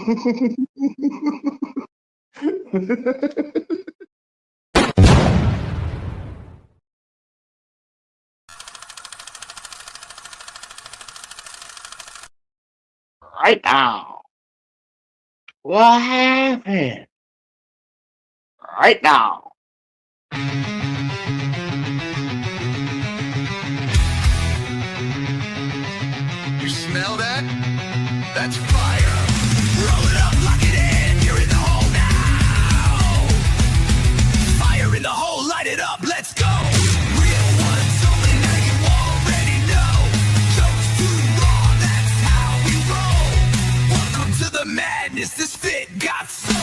Right now. What happened? Right now. You smell that? That's fire. Roll it up, lock it in. You're in the hole now. Fire in the hole, light it up. Let's go. Real ones only, now you already know. Jokes too raw, that's how we roll. Welcome to the madness. This fit got soul.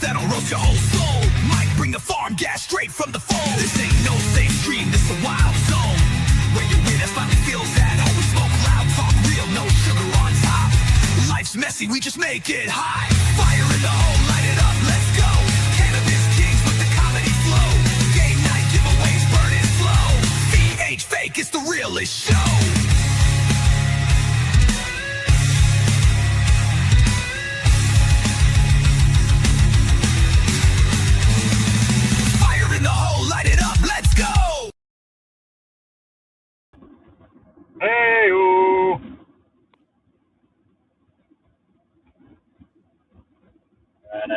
That'll roast your whole soul. Might bring the farm gas straight from the phone. This ain't no safe stream, this a wild zone. Where you win us finally feels at home. We smoke loud, talk real, no sugar on top. Life's messy, we just make it high. Fire in the hole, light it up, let's go. Cannabis kings with the comedy flow. Game night giveaways, burn it slow. VH fake, it's the realest show. Hey-oo. And,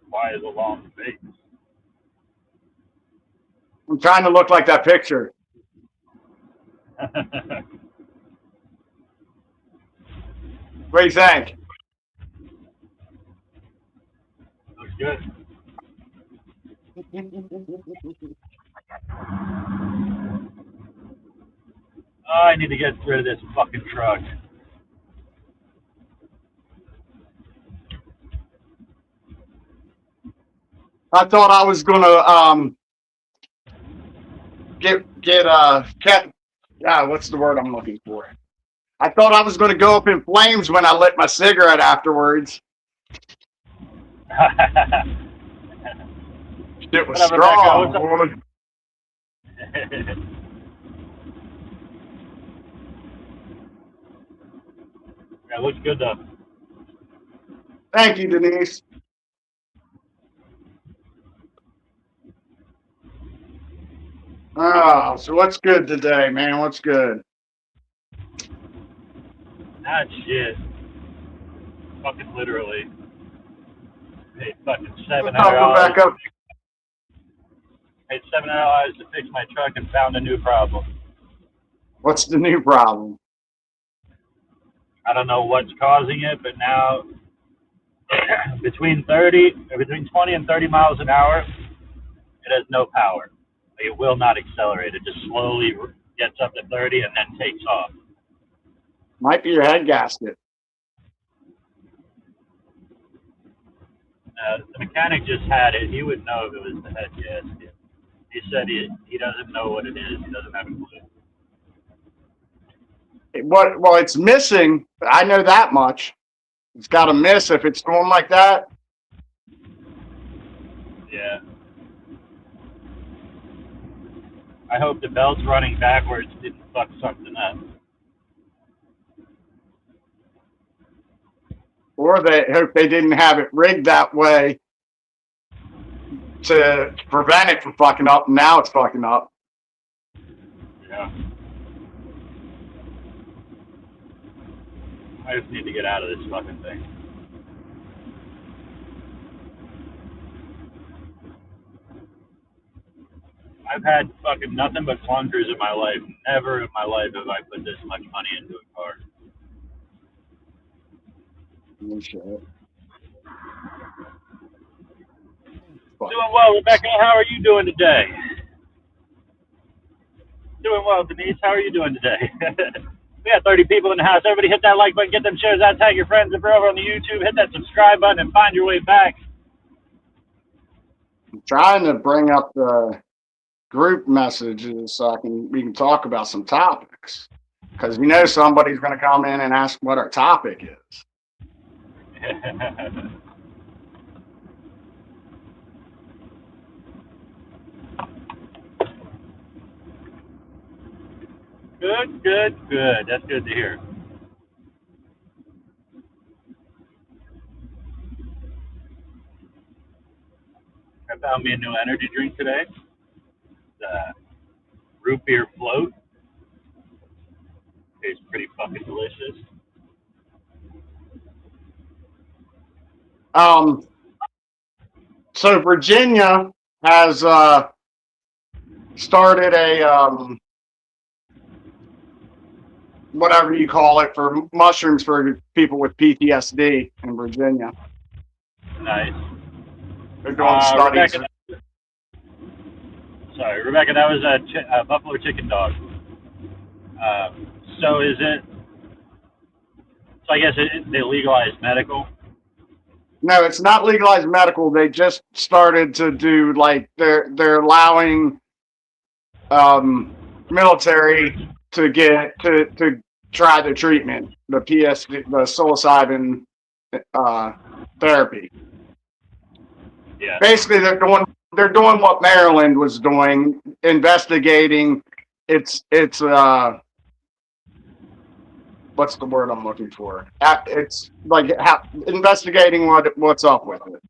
why is a long face? I'm trying to look like that picture. What do you think? Looks good. Oh, I need to get rid of this fucking truck. I thought I was gonna get cat. Yeah, what's the word I'm looking for? I thought I was gonna go up in flames when I lit my cigarette afterwards. It was strong. Yeah, looks good though. Thank you, Denise. Oh, so what's good today, man? What's good? Not shit. Fucking literally. Paid fucking $700. Paid $700 to fix my truck and found a new problem. What's the new problem? I don't know what's causing it, but now between 20 and 30 miles an hour, it has no power. It will not accelerate. It just slowly gets up to 30 and then takes off. Might be your head gasket. The mechanic just had it. He would know if it was the head gasket. He said he doesn't know what it is. He doesn't have a clue. Well, it's missing. I know that much. It's got to miss if it's going like that. Yeah. I hope the belt's running backwards didn't fuck something up. Or they hope they didn't have it rigged that way to prevent it from fucking up. And now it's fucking up. Yeah. I just need to get out of this fucking thing. I've had fucking nothing but clunkers in my life. Never in my life have I put this much money into a car. Oh, shit. Doing well, Rebecca. How are you doing today? Doing well, Denise. How are you doing today? We got 30 people in the house. Everybody hit that like button, get them shares out, tag your friends. If you're over on the YouTube, hit that subscribe button and find your way back. I'm trying to bring up the group messages so we can talk about some topics. Because you know somebody's going to come in and ask what our topic is. Good, good, good. That's good to hear. I found me a new energy drink today. The root beer float. Tastes pretty fucking delicious. So Virginia has started a whatever you call it for mushrooms for people with PTSD in Virginia. Nice. They're doing studies. Rebecca, that was a buffalo chicken dog. So is it? So I guess they legalized medical. No, it's not legalized medical. They just started to do like they're allowing military to get to try the treatment, the PSD, the psilocybin therapy. Yeah. Basically, they're doing what Maryland was doing, investigating. It's what's the word I'm looking for? It's like investigating what's up with it.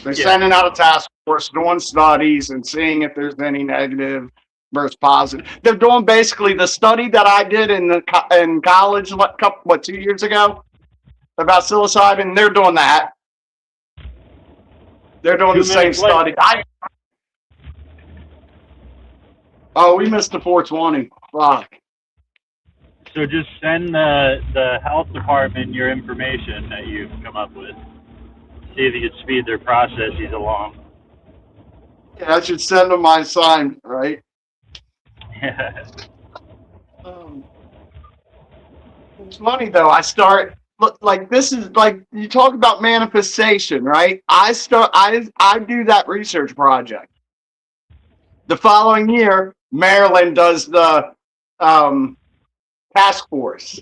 They're sending out a task force, doing studies, and seeing if there's any negative versus positive. They're doing basically the study that I did in college, 2 years ago, about psilocybin. They're doing that. They're doing the same study. We missed the 420. Fuck. So just send the health department your information that you've come up with. See if you can speed their processes along. Yeah, I should send them my sign, right? It's funny though. Like this is like you talk about manifestation, right? I do that research project. The following year, Maryland does the task force,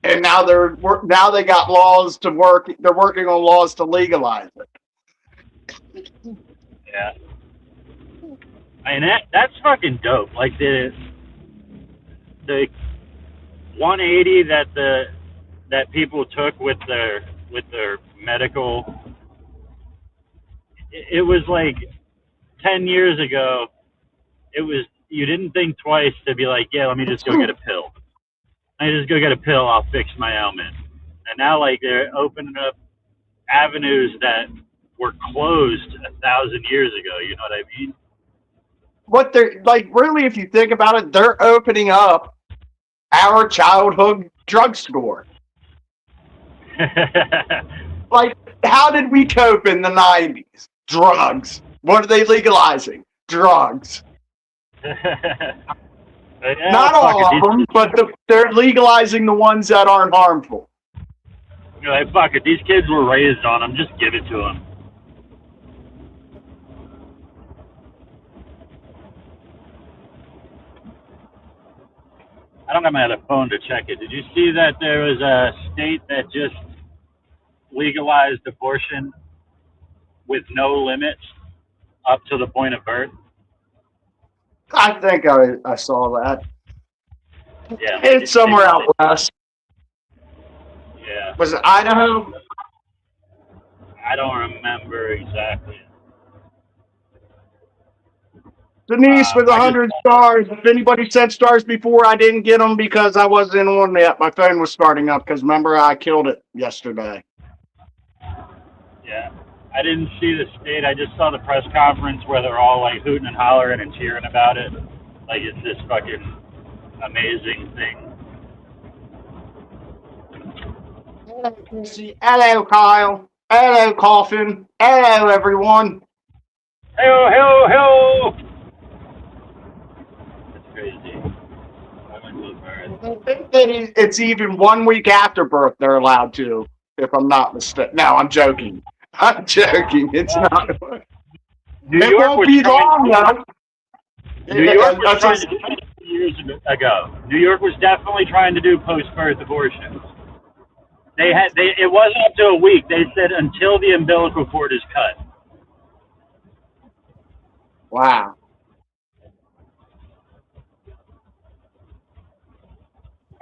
and now they got laws to work. They're working on laws to legalize it. Yeah, I mean that's fucking dope. Like the 180 that people took with their medical. It was like 10 years ago. It was you didn't think twice to be like, yeah, let me just go get a pill. I just go get a pill, I'll fix my ailment. And now, like, they're opening up avenues that were closed 1,000 years ago. You know what I mean? What they're like, really, if you think about it, they're opening up our childhood drugstore. Like, how did we cope in the 90s? Drugs. What are they legalizing? Drugs. Not all of them, but they're legalizing the ones that aren't harmful. You're like, fuck it, these kids were raised on them, just give it to them. I don't have my other phone to check it. Did you see that there was a state that just legalized abortion with no limits up to the point of birth? I think I saw that. Yeah. It's somewhere out west. Yeah. Was it Idaho? I don't remember exactly. Denise with 100 stars. If anybody sent stars before, I didn't get them because I wasn't on yet. My phone was starting up because remember I killed it yesterday. Yeah. I didn't see the state. I just saw the press conference where they're all like hooting and hollering and cheering about it. Like it's this fucking amazing thing. Hello, Kyle. Hello, Coffin. Hello, everyone. Hello. That's crazy. I think that it's even 1 week after birth they're allowed to, if I'm not mistaken. No, I'm joking. I'm joking. It's not. New It York won't was be trying- long, though. New York was That's trying just- to do it years ago. New York was definitely trying to do post-birth abortions. It wasn't up to a week. They said until the umbilical cord is cut. Wow.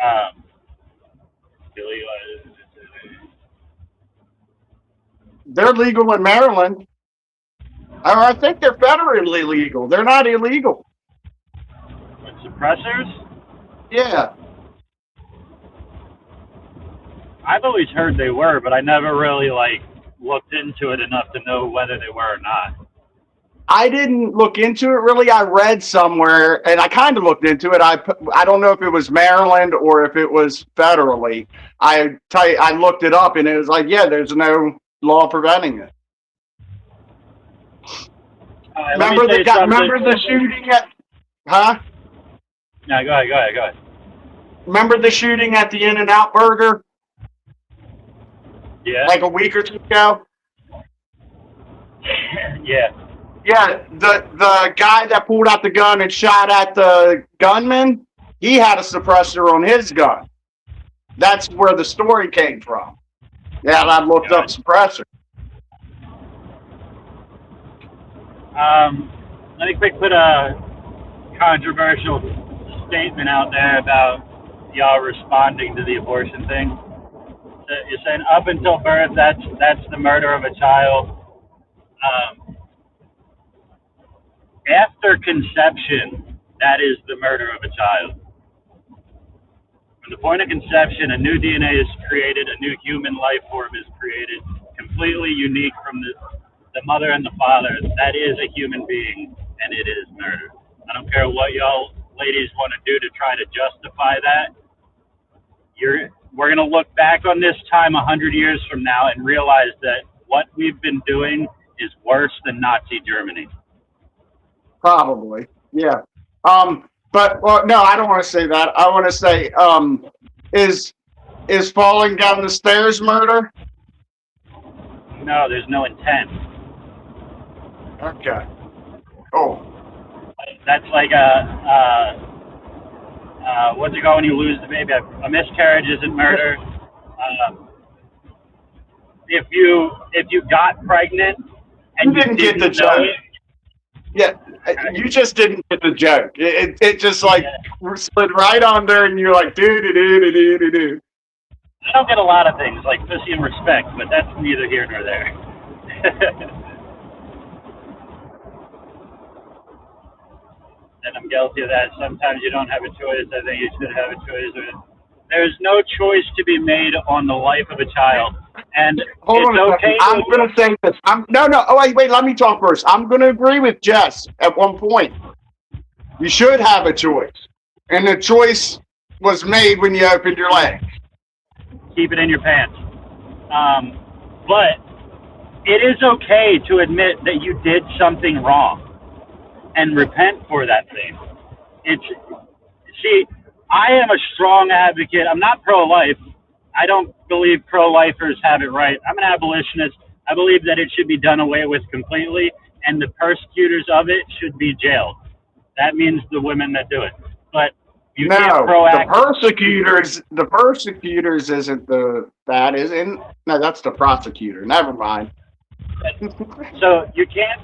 Um, They're legal in Maryland. I think they're federally legal. They're not illegal. suppressors? Yeah. I've always heard they were, but I never really looked into it enough to know whether they were or not. I didn't look into it really. I read somewhere, and I kind of looked into it. I don't know if it was Maryland or if it was federally. I looked it up, and it was like, yeah, there's no law preventing it. Remember the shooting at? Huh? No, go ahead. Remember the shooting at the In-N-Out Burger? Yeah. Like a week or two ago? Yeah. Yeah, the guy that pulled out the gun and shot at the gunman, he had a suppressor on his gun. That's where the story came from. Yeah, and I looked up suppressor. Let me quick put a controversial statement out there about y'all responding to the abortion thing. So you're saying up until birth, that's the murder of a child. After conception, that is the murder of a child. From the point of conception, a new DNA is created, a new human life form is created, completely unique from the mother and the father. That is a human being, and it is murder. I don't care what y'all ladies want to do to try to justify that. We're going to look back on this time 100 years from now and realize that what we've been doing is worse than Nazi Germany. Probably, yeah. But no, I don't want to say that. I want to say, is falling down the stairs murder? No, there's no intent. Okay. Oh. That's like what's it called when you lose the baby? A miscarriage isn't murder. If you got pregnant and you didn't get the joke. Yeah, you just didn't get the joke. It just slid right on there, and you're like, do. I don't get a lot of things like pussy and respect, but that's neither here nor there. And I'm guilty of that. Sometimes you don't have a choice. I think you should have a choice. There's no choice to be made on the life of a child. And hold on a second. I'm going to say this. No. Oh, wait. Let me talk first. I'm going to agree with Jess at one point. You should have a choice. And the choice was made when you opened your legs. Keep it in your pants. But it is okay to admit that you did something wrong and repent for that thing. I am a strong advocate. I'm not pro-life. I don't believe pro-lifers have it right. I'm an abolitionist. I believe that it should be done away with completely, and the persecutors of it should be jailed. That means the women that do it. But you can't the persecutors isn't that's the prosecutor. Never mind. So you can't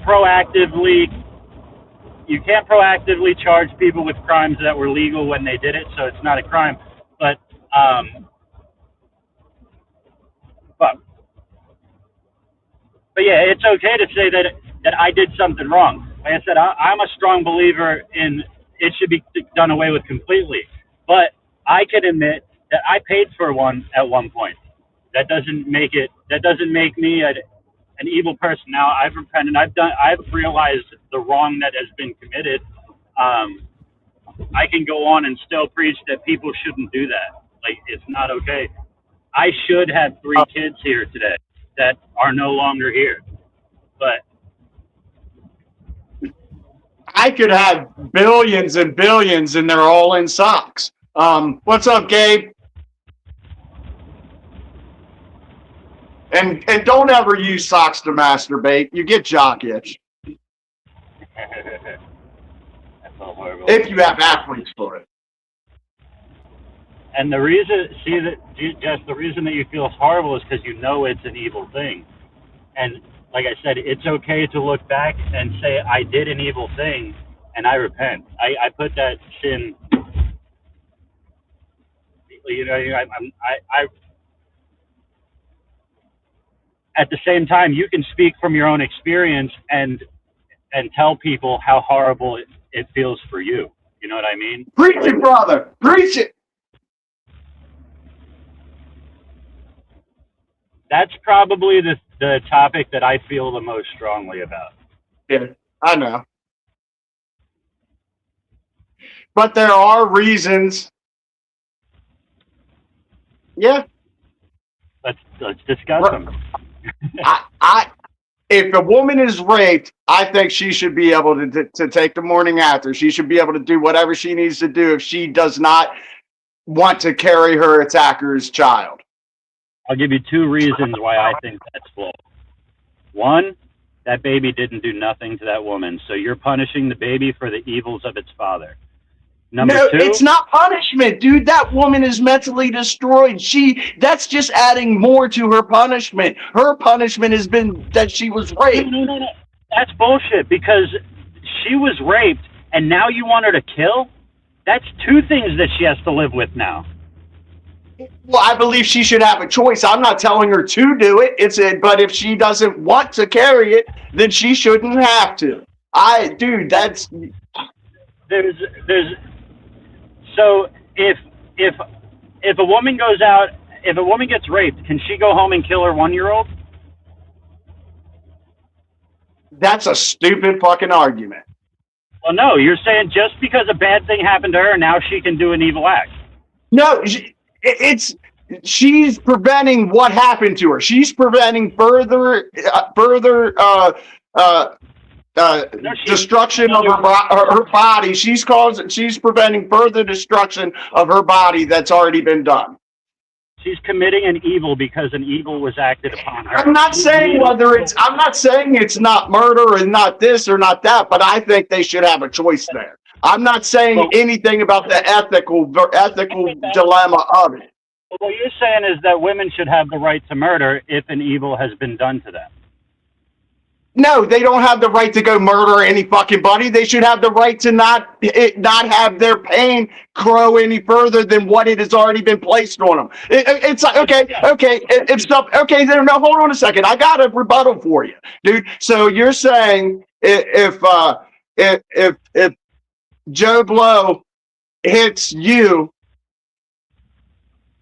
proactively charge people with crimes that were legal when they did it, so it's not a crime. But yeah, it's okay to say that I did something wrong. Like I said, I'm a strong believer in it should be done away with completely. But I can admit that I paid for one at one point. That doesn't make me an evil person. Now I've repented. I've realized the wrong that has been committed. I can go on and still preach that people shouldn't do that. Like, it's not okay. I should have 3 kids here today that are no longer here. But I could have billions and billions, and they're all in socks. What's up, Gabe? And don't ever use socks to masturbate. You get jock itch. That's all horrible. If you have athletes for it. And the reason, Jess, the reason that you feel horrible is because you know it's an evil thing. And like I said, it's okay to look back and say, I did an evil thing and I repent. I put that sin, I at the same time, you can speak from your own experience and tell people how horrible it feels for you. You know what I mean? Preach it, brother. Preach it. That's probably the topic that I feel the most strongly about. Yeah, I know. But there are reasons. Yeah. Let's discuss them. If a woman is raped, I think she should be able to take the morning after. She should be able to do whatever she needs to do if she does not want to carry her attacker's child. I'll give you two reasons why I think that's flawed. One, that baby didn't do nothing to that woman, so you're punishing the baby for the evils of its father. Number two, it's not punishment, dude. That woman is mentally destroyed. That's just adding more to her punishment. Her punishment has been that she was raped. No. That's bullshit, because she was raped and now you want her to kill? That's two things that she has to live with now. Well, I believe she should have a choice. I'm not telling her to do it. But if she doesn't want to carry it, then she shouldn't have to. That's there's so if a woman goes out, if a woman gets raped, can she go home and kill her 1-year-old? That's a stupid fucking argument. Well, no, you're saying just because a bad thing happened to her, now she can do an evil act. No, she's preventing what happened to her. She's preventing further destruction of her body. She's preventing further destruction of her body that's already been done. She's committing an evil because an evil was acted upon her. I'm not saying it's not murder and not this or not that, but I think they should have a choice there. I'm not saying anything about the ethical dilemma of it. What you're saying is that women should have the right to murder if an evil has been done to them. No, they don't have the right to go murder any fucking buddy. They should have the right to not have their pain grow any further than what it has already been placed on them. It's like, okay. There, no, hold on a second. I got a rebuttal for you, dude. So you're saying if Joe Blow hits you,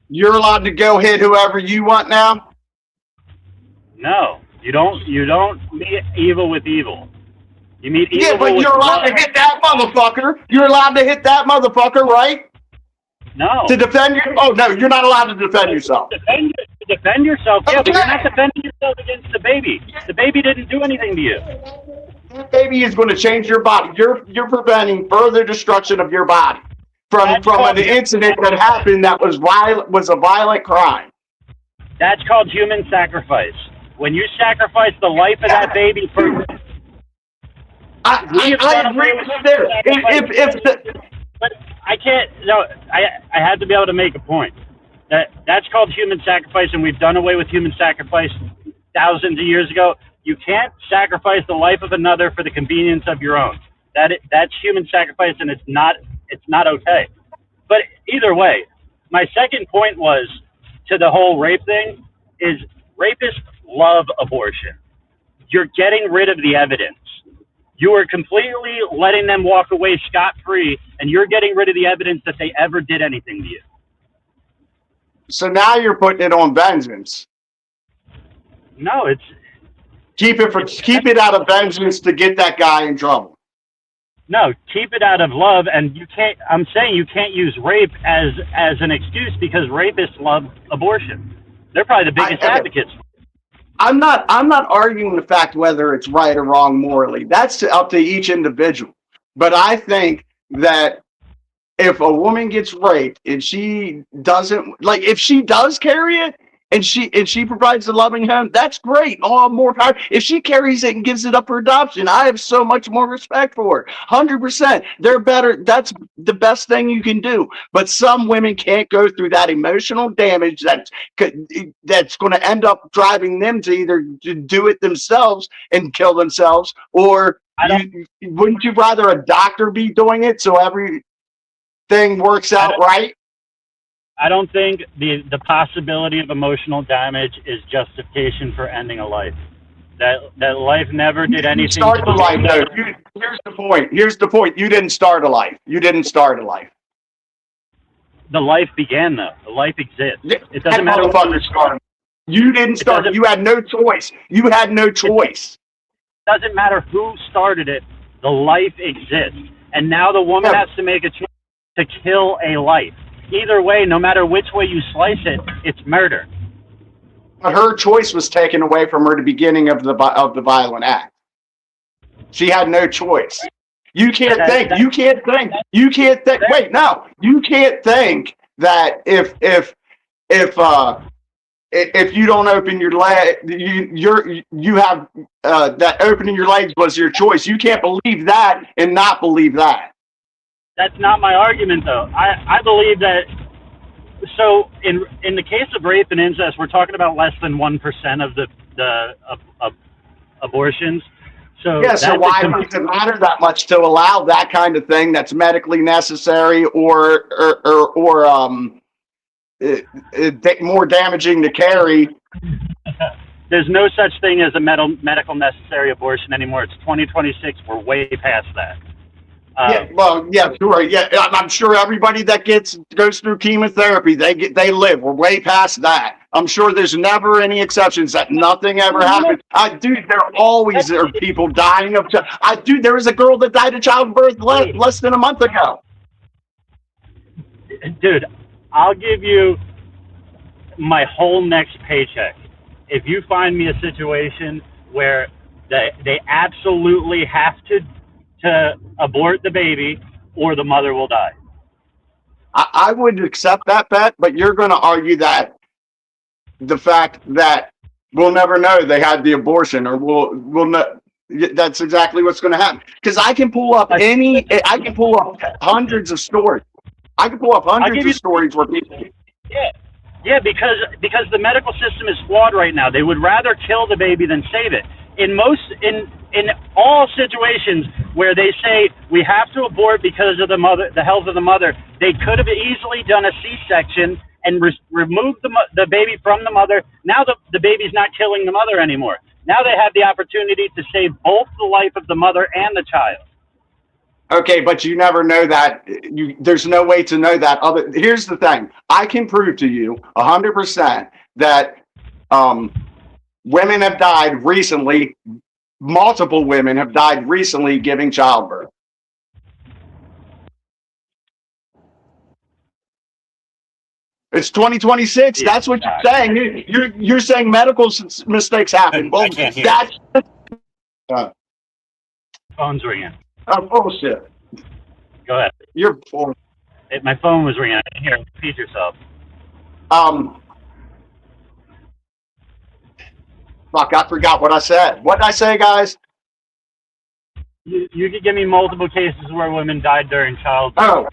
you're allowed to go hit whoever you want now? No. You don't meet evil with evil. You meet evil. Yeah, but you're allowed to hit that motherfucker. You're allowed to hit that motherfucker, right? No. To defend your? Oh no, you're not allowed to defend yourself. Defend yourself, yeah, okay. But you're not defending yourself against the baby. The baby didn't do anything to you. That baby is going to change your body. You're preventing further destruction of your body from an incident that happened that was a violent crime. That's called human sacrifice. When you sacrifice the life of that baby for... I agree with you there. But I can't... No, I had to be able to make a point. That's called human sacrifice, and we've done away with human sacrifice thousands of years ago. You can't sacrifice the life of another for the convenience of your own. That's human sacrifice, and it's not okay. But either way, my second point was to the whole rape thing is rapists love abortion. You're getting rid of the evidence. You are completely letting them walk away scot-free, and you're getting rid of the evidence that they ever did anything to you. So now you're putting it on vengeance. No, it's keep it out of vengeance to get that guy in trouble. No, keep it out of love, and you can't. I'm saying you can't use rape as an excuse because rapists love abortion. They're probably the biggest advocates. I'm not arguing the fact whether it's right or wrong morally. That's up to each individual. But I think that if a woman gets raped and she doesn't, like, if she does carry it and she provides a loving home, that's great. All more power. If she carries it and gives it up for adoption, I have so much more respect for her. 100%. They're better. That's the best thing you can do. But some women can't go through that emotional damage that's going to end up driving them to either do it themselves and kill themselves, or wouldn't you rather a doctor be doing it so everything works out right? I don't think the possibility of emotional damage is justification for ending a life. That life never did anything. Start the life, though. Here's the point. Here's the point. You didn't start a life. You didn't start a life. The life began, though. The life exists. It doesn't matter what you started. You didn't start it. You had no choice. You had no choice. It doesn't matter who started it. The life exists. And now the woman has to make a choice to kill a life. Either way, no matter which way you slice it, it's murder. But her choice was taken away from her at the beginning of the violent act. She had no choice. You can't think. You can't think. You can't think. Wait, no. You can't think that if you don't open your leg, you have that opening your legs was your choice. You can't believe that and not believe that. That's not my argument, though. I believe that. So in the case of rape and incest, we're talking about less than 1% of the abortions. So yeah. So why does it matter that much to allow that kind of thing that's medically necessary or more damaging to carry? There's no such thing as a medical necessary abortion anymore. It's 2026. We're way past that. Sure. Yeah, I'm sure everybody that goes through chemotherapy, they live. We're way past that. I'm sure there's never any exceptions that nothing ever happens. Dude, there always are people dying of. Dude, there was a girl that died of childbirth less than a month ago. Dude, I'll give you my whole next paycheck if you find me a situation where they absolutely have to abort the baby or the mother will die. I would accept that bet, but you're going to argue that the fact that we'll never know they had the abortion, or we'll know. That's exactly what's going to happen. Because I can pull up hundreds of stories. I can pull up hundreds of stories where people. Yeah, because the medical system is flawed right now. They would rather kill the baby than save it. In all situations where they say we have to abort because of the health of the mother, they could have easily done a C-section and removed the baby from the mother. Now the baby's not killing the mother anymore. Now they have the opportunity to save both the life of the mother and the child. Okay, but you never know that. There's no way to know that. Here's the thing. I can prove to you 100% that women have died recently. Multiple women have died recently giving childbirth. It's 2026. Yeah, that's what you're saying. You're saying medical mistakes happen. Well, I can't hear. That's phone's ringing. Oh, bullshit. Go ahead. You're full. My phone was ringing. I didn't hear it. Repeat yourself. Fuck, I forgot what I said. What did I say, guys? You could give me multiple cases where women died during childbirth. Oh,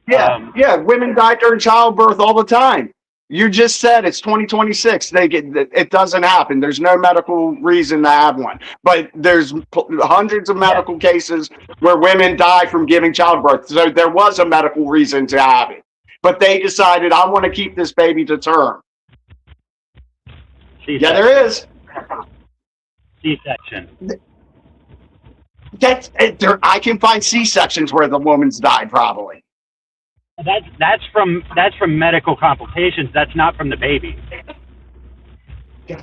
yeah, women die during childbirth all the time. You just said it's 2026. It doesn't happen. There's no medical reason to have one. But there's hundreds of medical cases where women die from giving childbirth. So there was a medical reason to have it. But they decided, I want to keep this baby to term. C-section. Yeah, there is. C-section. I can find C-sections where the woman's died, probably. That's from medical complications. That's not from the baby.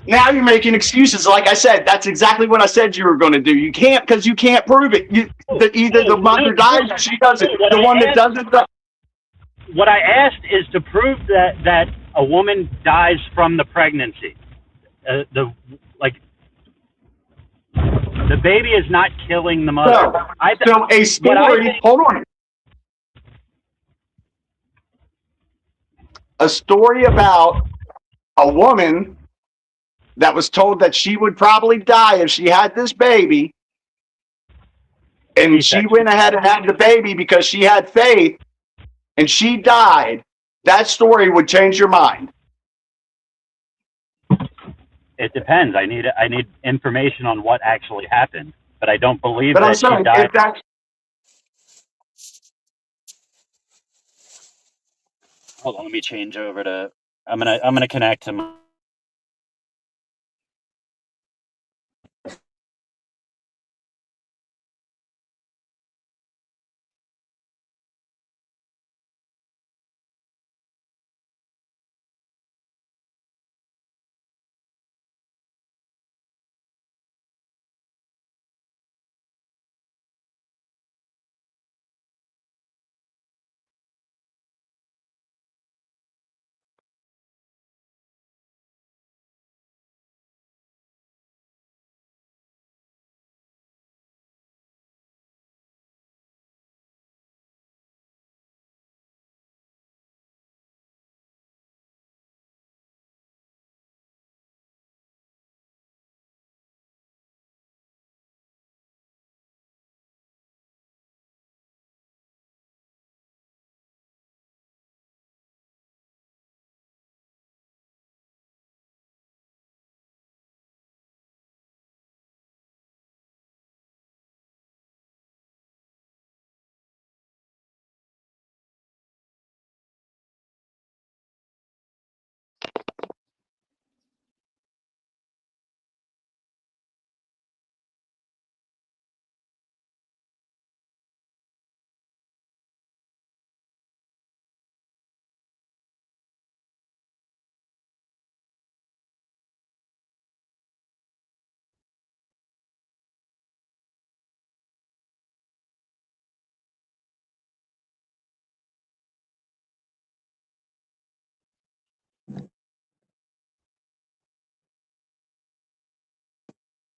Now you're making excuses. Like I said, that's exactly what I said you were going to do. You can't, because you can't prove it. Either the mother dies or she doesn't. The one that doesn't. What I asked is to prove that a woman dies from the pregnancy. The baby is not killing the mother. So a story. Hold on. A story about a woman that was told that she would probably die if she had this baby, and she went ahead and had the baby because she had faith, and she died, that story would change your mind. It depends. I need information on what actually happened, but I don't believe But I'm that she saying, died. if that's Hold on, let me change over to. I'm gonna connect to my.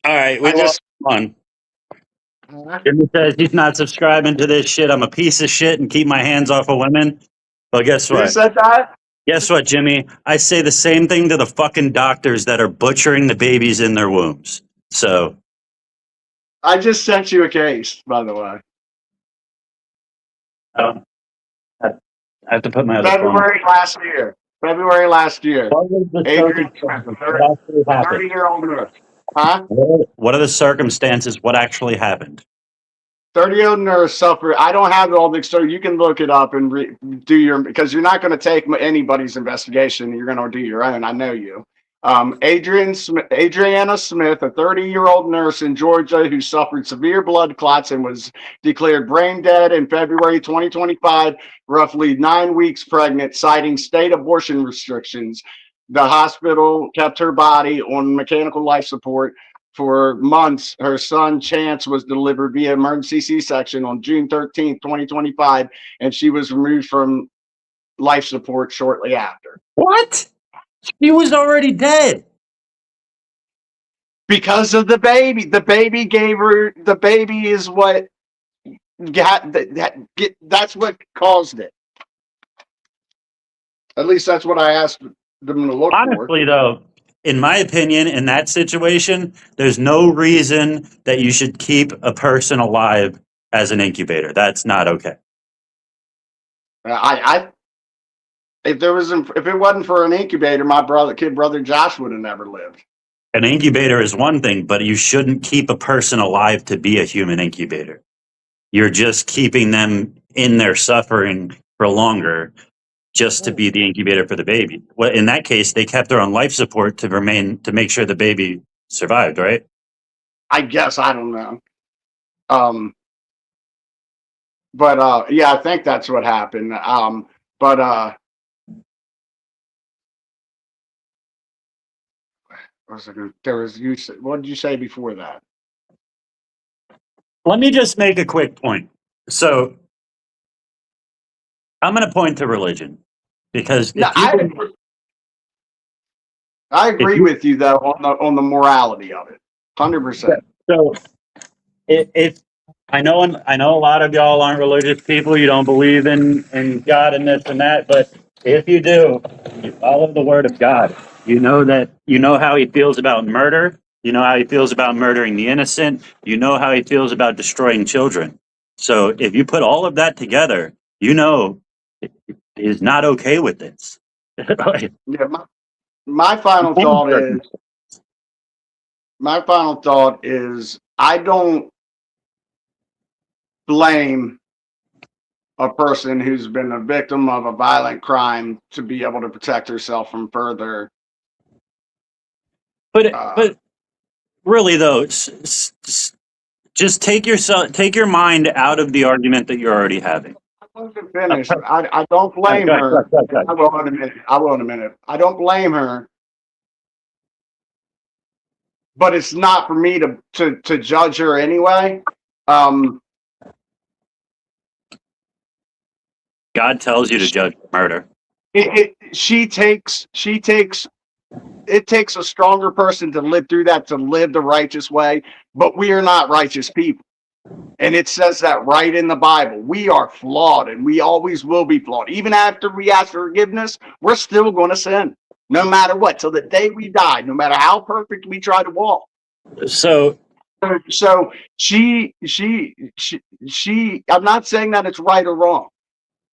All right, we lost one. Jimmy says he's not subscribing to this shit. I'm a piece of shit and keep my hands off of women. Well, guess who what? said that? Guess what, Jimmy? I say the same thing to the fucking doctors that are butchering the babies in their wombs. So I just sent you a case, by the way. I have to put my other phone. February last year. What was the Adrian circumstances? Smith, What actually happened? 30-year-old nurse. Huh? What are the circumstances? What actually happened? 30-year-old nurse suffered. I don't have all the story. You can look it up and do your, because you're not going to take anybody's investigation. You're going to do your own. I know you. Adriana Smith, a 30-year-old nurse in Georgia who suffered severe blood clots and was declared brain dead in February 2025, roughly 9 weeks pregnant, citing state abortion restrictions. The hospital kept her body on mechanical life support for months. Her son Chance was delivered via emergency C-section on June 13th, 2025, and she was removed from life support shortly after. What? He was already dead. Because of the baby. The baby gave her, the baby is what got, that's what caused it. At least that's what I asked them to look for. Honestly, though, in my opinion, in that situation, there's no reason that you should keep a person alive as an incubator. That's not okay. If it wasn't for an incubator, my brother Josh would have never lived. An incubator is one thing, but you shouldn't keep a person alive to be a human incubator. You're just keeping them in their suffering for longer just to be the incubator for the baby. Well, in that case, they kept her on life support to make sure the baby survived, right? I guess, I don't know. But yeah, I think that's what happened. What did you say before that? Let me just make a quick point. So I'm going to point to religion because I agree with you though on the morality of it, 100%. So if I know a lot of y'all aren't religious people, you don't believe in God and this and that, but if you do, you follow the word of God. You know how he feels about murder. You know how he feels about murdering the innocent. You know how he feels about destroying children. So if you put all of that together, you know he's not okay with this. Yeah, my final thought is I don't blame a person who's been a victim of a violent crime to be able to protect herself from further. But really though, just take your mind out of the argument that you're already having. I wasn't finished. I don't blame her. I will in a minute. I don't blame her, but it's not for me to judge her anyway. Um, God tells you to judge murder. she takes it takes a stronger person to live through that, to live the righteous way, but we are not righteous people. And it says that right in the Bible. We are flawed and we always will be flawed. Even after we ask for forgiveness, we're still going to sin no matter what, till the day we die, no matter how perfect we try to walk. So So I'm not saying that it's right or wrong,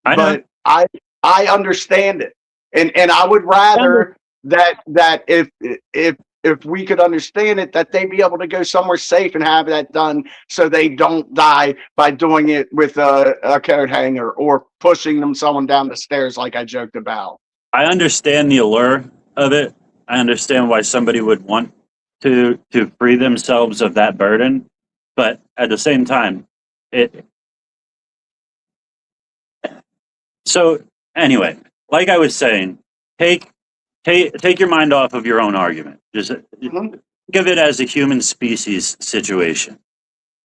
I know. but I understand it. And I would rather that if we could understand it, that they be able to go somewhere safe and have that done so they don't die by doing it with a coat hanger or pushing them someone down the stairs like I joked about. I understand the allure of it. I understand why somebody would want to free themselves of that burden, but at the same time, it. So anyway, like I was saying, take your mind off of your own argument. Just Mhm. give it as a human species situation.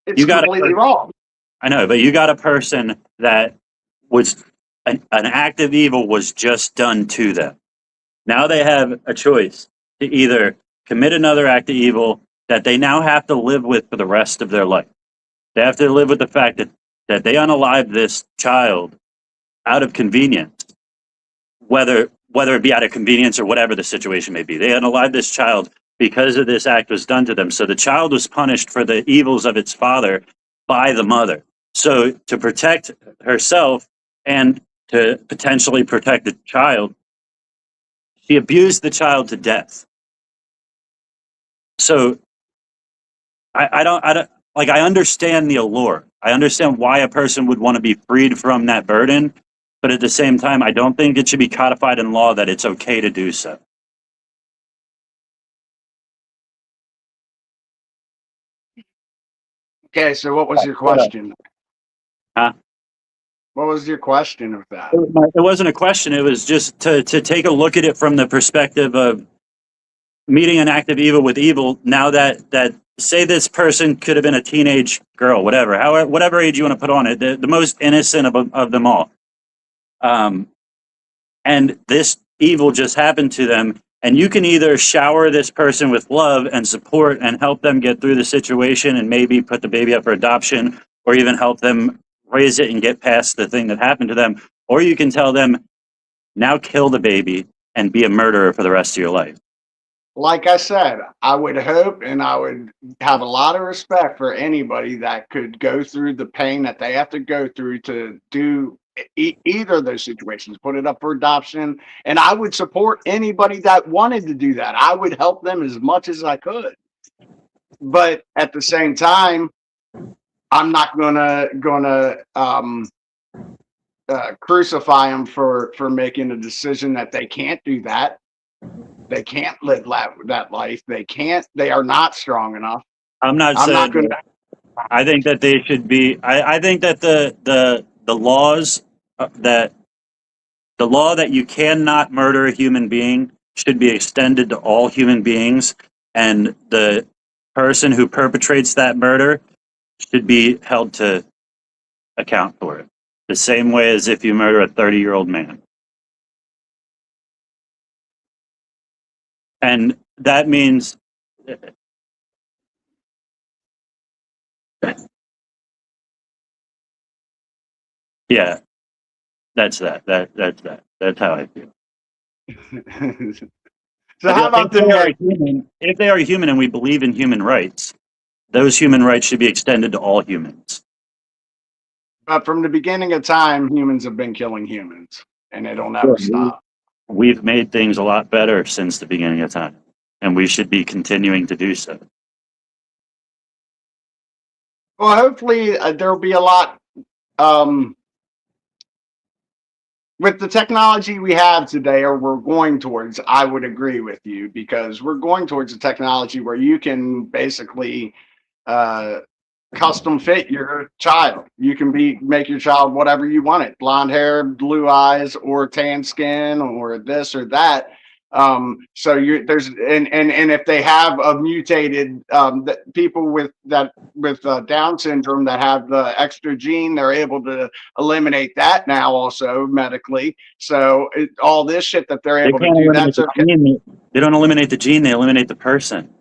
It's You got completely wrong. I know, but you got a person that was an act of evil was just done to them. Now they have a choice to either commit another act of evil that they now have to live with for the rest of their life. They have to live with the fact that they unalived this child out of convenience, whether it be out of convenience or whatever the situation may be. They unalived this child because of this act was done to them. So the child was punished for the evils of its father by the mother. So to protect herself and to potentially protect the child, she abused the child to death. So I don't like, I understand the allure. I understand why a person would want to be freed from that burden, but at the same time, I don't think it should be codified in law that it's okay to do so. Okay, so what was your question? Huh? What was your question with that? It wasn't a question. It was just to take a look at it from the perspective of meeting an act of evil with evil. Now that say this person could have been a teenage girl, whatever age you want to put on it, the most innocent of them all. And this evil just happened to them. And you can either shower this person with love and support and help them get through the situation and maybe put the baby up for adoption or even help them raise it and get past the thing that happened to them. Or you can tell them, now kill the baby and be a murderer for the rest of your life. Like I said, I would hope and I would have a lot of respect for anybody that could go through the pain that they have to go through to do either of those situations, put it up for adoption. And I would support anybody that wanted to do that. I would help them as much as I could. But at the same time, I'm not gonna crucify them for making a decision that they can't do that. They can't live that life. They can't. They are not strong enough. I'm not I'm saying not going to. I think that they should be. I think that the laws that the law that you cannot murder a human being should be extended to all human beings, and the person who perpetrates that murder should be held to account for it, the same way as if you murder a 30-year-old man. And that means, yeah, that's that. That's how I feel. So how about if they are human and we believe in human rights, those human rights should be extended to all humans. But from the beginning of time, humans have been killing humans, and it'll never stop. We've made things a lot better since the beginning of time, and we should be continuing to do so. Well, hopefully there'll be a lot with the technology we have today, or we're going towards. I would agree with you, because we're going towards a technology where you can basically custom fit your child. You can make your child whatever you want it: blonde hair, blue eyes, or tan skin, or this or that. So there's and if they have a mutated people with Down syndrome that have the extra gene, they're able to eliminate that now also medically. So all this shit that they're able to do, that's okay. They don't eliminate the gene; they eliminate the person.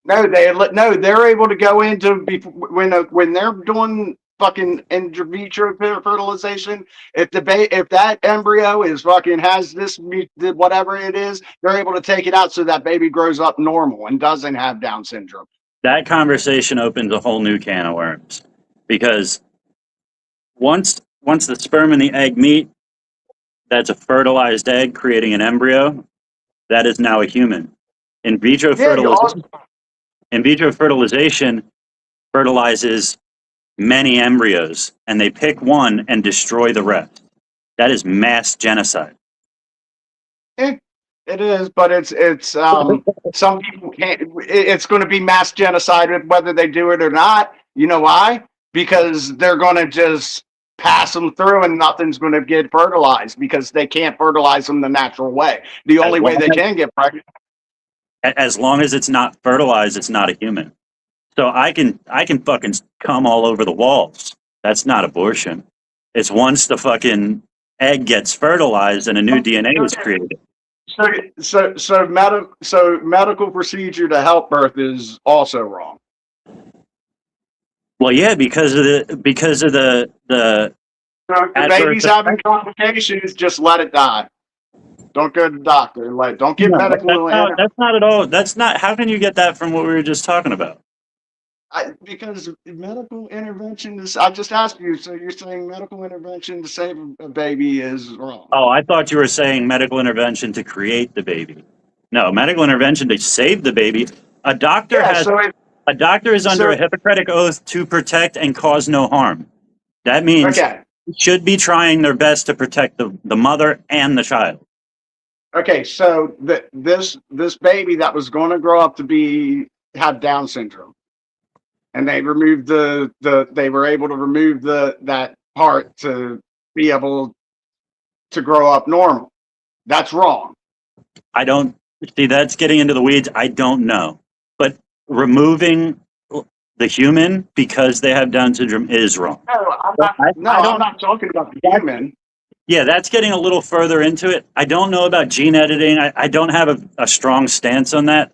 No, they're able to go into when they're doing fucking in vitro fertilization. If that embryo is fucking has this whatever it is, they're able to take it out so that baby grows up normal and doesn't have Down syndrome. That conversation opens a whole new can of worms, because once the sperm and the egg meet, that's a fertilized egg creating an embryo. That is now a human. In vitro fertilization fertilizes many embryos, and they pick one and destroy the rest. That is mass genocide. It is, but it's some people can't. It's going to be mass genocide whether they do it or not. You know why? Because they're going to just pass them through, and nothing's going to get fertilized because they can't fertilize them the natural way. The only way they can get pregnant. As long as it's not fertilized, it's not a human. So I can fucking come all over the walls. That's not abortion. It's once the fucking egg gets fertilized and a new DNA is created. So medical procedure to help birth is also wrong. Well, yeah, because of the So if the baby's having complications, just let it die. Don't go to the doctor. Don't get medical. That's not at all. That's not. How can you get that from what we were just talking about? Because medical intervention is. I just asked you. So you're saying medical intervention to save a baby is wrong? Oh, I thought you were saying medical intervention to create the baby. No, medical intervention to save the baby. A doctor is under a Hippocratic oath to protect and cause no harm. That means should be trying their best to protect the mother and the child. Okay, so this baby that was going to grow up to have Down syndrome, and they removed they were able to remove that part to be able to grow up normal. That's wrong. I don't see. That's getting into the weeds. I don't know, but removing the human because they have Down syndrome is wrong. No, I'm not talking about the human. Yeah, that's getting a little further into it. I don't know about gene editing. I don't have a strong stance on that,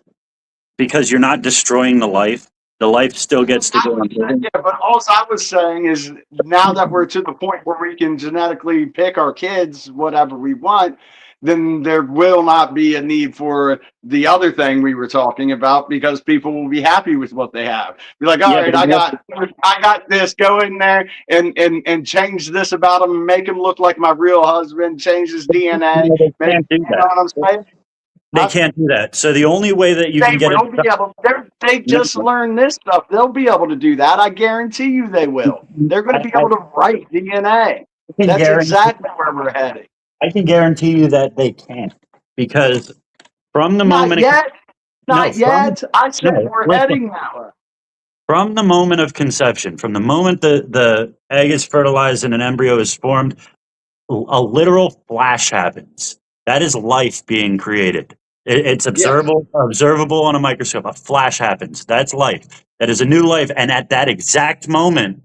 because you're not destroying the life. The life still gets to go on. Yeah, but all I was saying is now that we're to the point where we can genetically pick our kids whatever we want, then there will not be a need for the other thing we were talking about, because people will be happy with what they have. Be like, all right, I got this. Go in there and change this about them and make him look like my real husband. Change his DNA. They can't do that. You know what I'm saying? They can't do that. So the only way that you can get they just learned this stuff. They'll be able to do that. I guarantee you they will. They're going to be able to write DNA. That's exactly where we're heading. I can guarantee you that they can't, because from the moment not yet. I said we're heading that way. From the moment of conception, from the moment the egg is fertilized and an embryo is formed, a literal flash happens. That is life being created. It's observable on a microscope. A flash happens. That's life. That is a new life. And at that exact moment,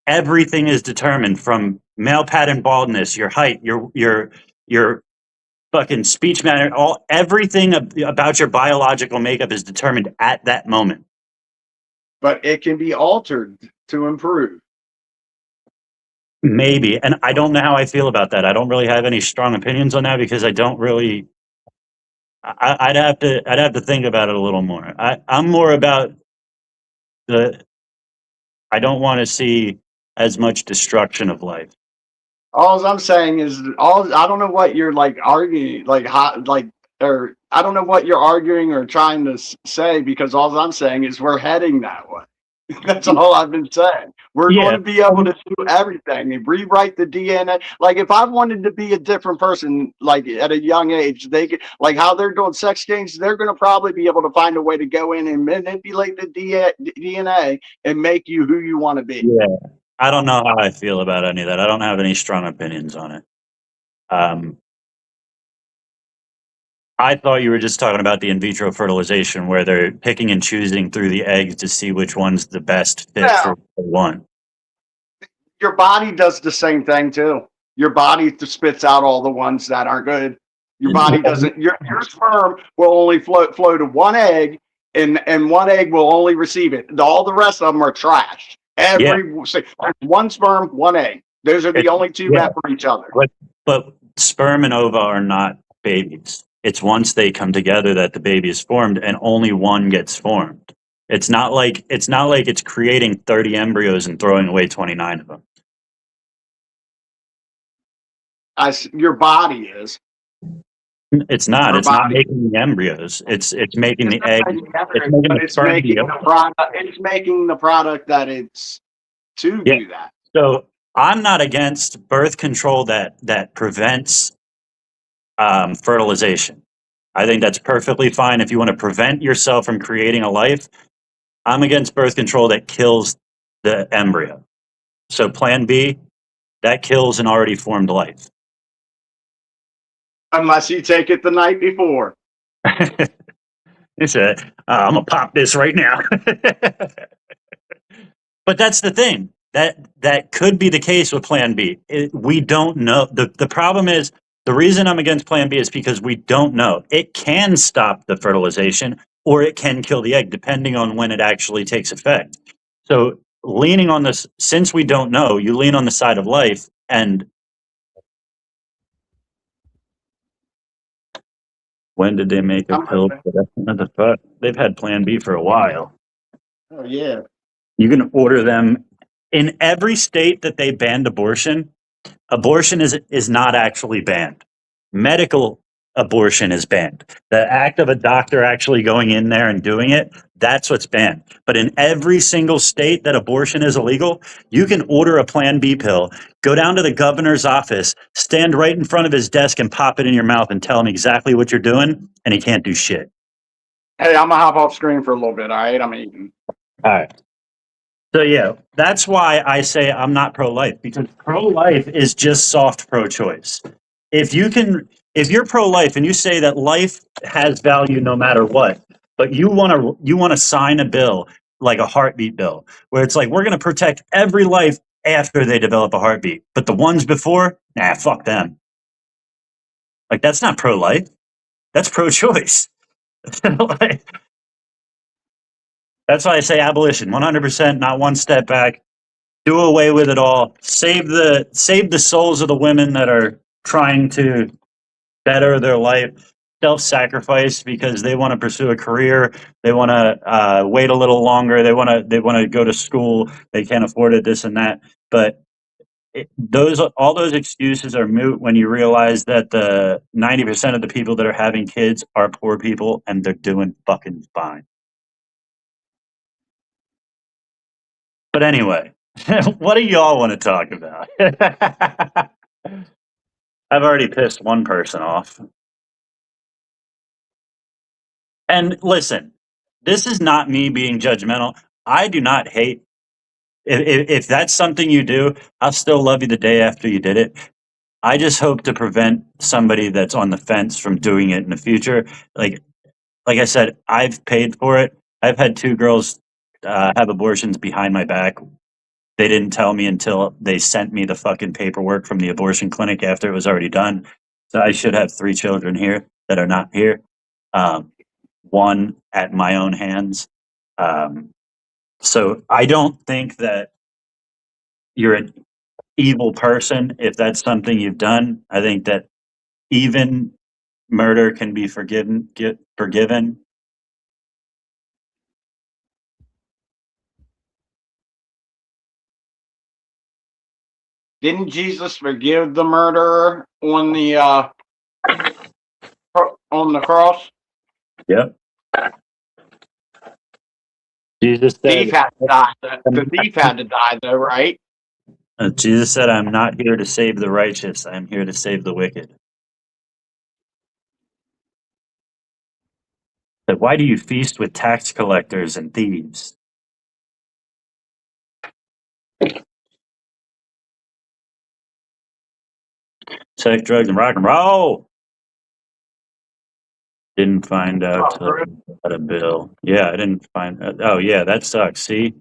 everything is determined, from male pattern baldness, your height, your fucking speech matter, everything about your biological makeup is determined at that moment. But it can be altered to improve. Maybe. And I don't know how I feel about that. I don't really have any strong opinions on that, because I don't really I'd have to think about it a little more. I'm more about the. I don't want to see as much destruction of life. All I'm saying is, I don't know what you're like arguing, like hot, like, or I don't know what you're arguing or trying to say, because all I'm saying is we're heading that way. That's all I've been saying. We're going Yeah, to be able to do everything and rewrite the DNA. Like if I wanted to be a different person, like at a young age, they could, like how they're doing sex changes, they're going to probably be able to find a way to go in and manipulate the DNA and make you who you want to be. yeah. I don't know how I feel about any of that. I don't have any strong opinions on it. Um, I thought you were just talking about the in vitro fertilization, where they're picking and choosing through the eggs to see which one's the best fit for Now, what they want. your body does the same thing too. Your body spits out all the ones that aren't good. Your body doesn't. Your sperm will only flow to one egg, and one egg will only receive it. All the rest of them are trash. Yeah, One sperm, one egg. Those are the it's, only two yeah, meant for each other. but sperm and ova are not babies. It's once they come together that the baby is formed, and only one gets formed. It's not like it's creating 30 embryos and throwing away 29 of them. Your body is. It's not. Your It's not body. making the embryos. It's making It's the not egg. making It's everything, making but the it's sperm. making the product. It's making the product that it's to Yeah. do that. So I'm not against birth control that prevents fertilization. I think that's perfectly fine if you want to prevent yourself from creating a life. I'm against birth control that kills the embryo. So Plan B, that kills an already formed life. Unless you take it the night before. He said, "I'm gonna pop this right now." But that's the thing. That could be the case with Plan B. We don't know. The problem is, the reason I'm against Plan B is because we don't know. It can stop the fertilization or it can kill the egg, depending on when it actually takes effect. So leaning on this, since we don't know, you lean on the side of life. And when did they make a I'm pill hoping. for that? What the fuck? They've had Plan B for a while. Oh yeah. You can order them in every state that they banned abortion. Abortion is not actually banned. Medical abortion is banned. The act of a doctor actually going in there and doing it, that's what's banned. But in every single state that abortion is illegal, you can order a Plan B pill, go down to the governor's office, stand right in front of his desk and pop it in your mouth and tell him exactly what you're doing, and he can't do shit. Hey, I'm gonna hop off screen for a little bit. All right, I'm eating. All right. So yeah, that's why I say I'm not pro-life, because pro-life is just soft pro-choice. If you're pro-life and you say that life has value no matter what, but you want to sign a bill like a heartbeat bill, where it's like we're going to protect every life after they develop a heartbeat, but the ones before, nah, fuck them. Like that's not pro-life. That's pro-choice. Like, that's why I say abolition, 100%, not one step back. Do away with it all. Save the souls of the women that are trying to better their life. Self-sacrifice because they want to pursue a career. They want to wait a little longer. They want to go to school. They can't afford it. This and that. But all those excuses are moot when you realize that the 90% of the people that are having kids are poor people and they're doing fucking fine. But anyway, what do y'all want to talk about? I've already pissed one person off. And listen, this is not me being judgmental. I do not hate. If that's something you do, I'll still love you the day after you did it. I just hope to prevent somebody that's on the fence from doing it in the future. Like I said, I've paid for it. I've had two girls have abortions behind my back. They didn't tell me until they sent me the fucking paperwork from the abortion clinic after it was already done. So I should have three children here that are not here. One at my own hands. So I don't think that you're an evil person if that's something you've done. I think that even murder can be forgiven. Didn't Jesus forgive the murderer on the cross? Yep. Jesus Thief said, had to die. The thief had to die, though, right? Jesus said, I'm not here to save the righteous. I'm here to save the wicked. But why do you feast with tax collectors and thieves? Sex, drugs, and rock and roll. Didn't find out Oh, till Chris, I got a bill. Yeah, I didn't find out. Oh, yeah, that sucks. See?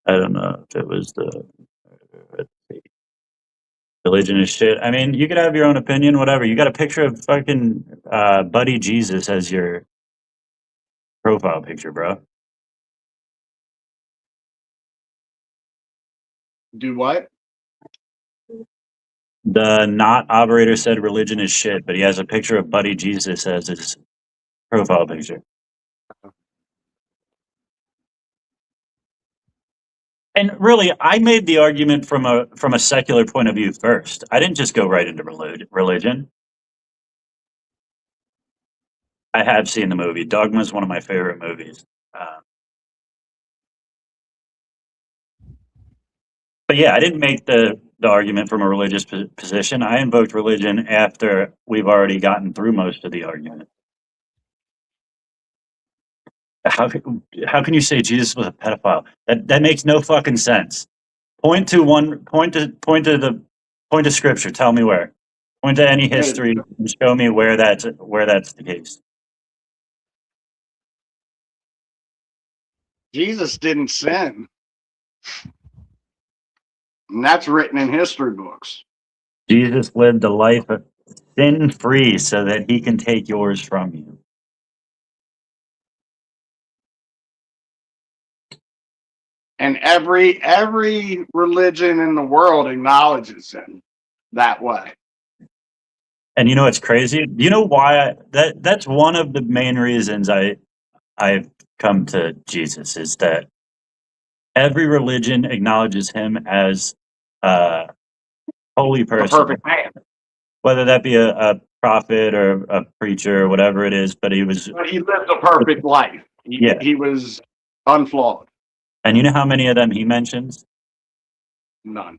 I don't know if it was the religion is shit. I mean, you could have your own opinion, whatever. You got a picture of fucking Buddy Jesus as your profile picture, bro. do what? The not operator said religion is shit, but he has a picture of Buddy Jesus as his profile picture. And really, I made the argument from a secular point of view first. I didn't just go right into religion. I have seen the movie. Dogma is one of my favorite movies. But yeah, I didn't make the argument from a religious position. I invoked religion after we've already gotten through most of the argument. How can you say Jesus was a pedophile? That makes no fucking sense. Point to scripture. Tell me where. Point to any history and show me where that's the case. Jesus didn't sin. And that's written in history books. Jesus lived a life sin free so that he can take yours from you. And every religion in the world acknowledges him that way. And you know what's crazy? You know why that's one of the main reasons I've come to Jesus is that every religion acknowledges him as a holy A person, perfect man. whether that be a prophet or a preacher or whatever it is. But he was, But he lived a perfect life. yeah. He was unflawed. And you know how many of them he mentions? None.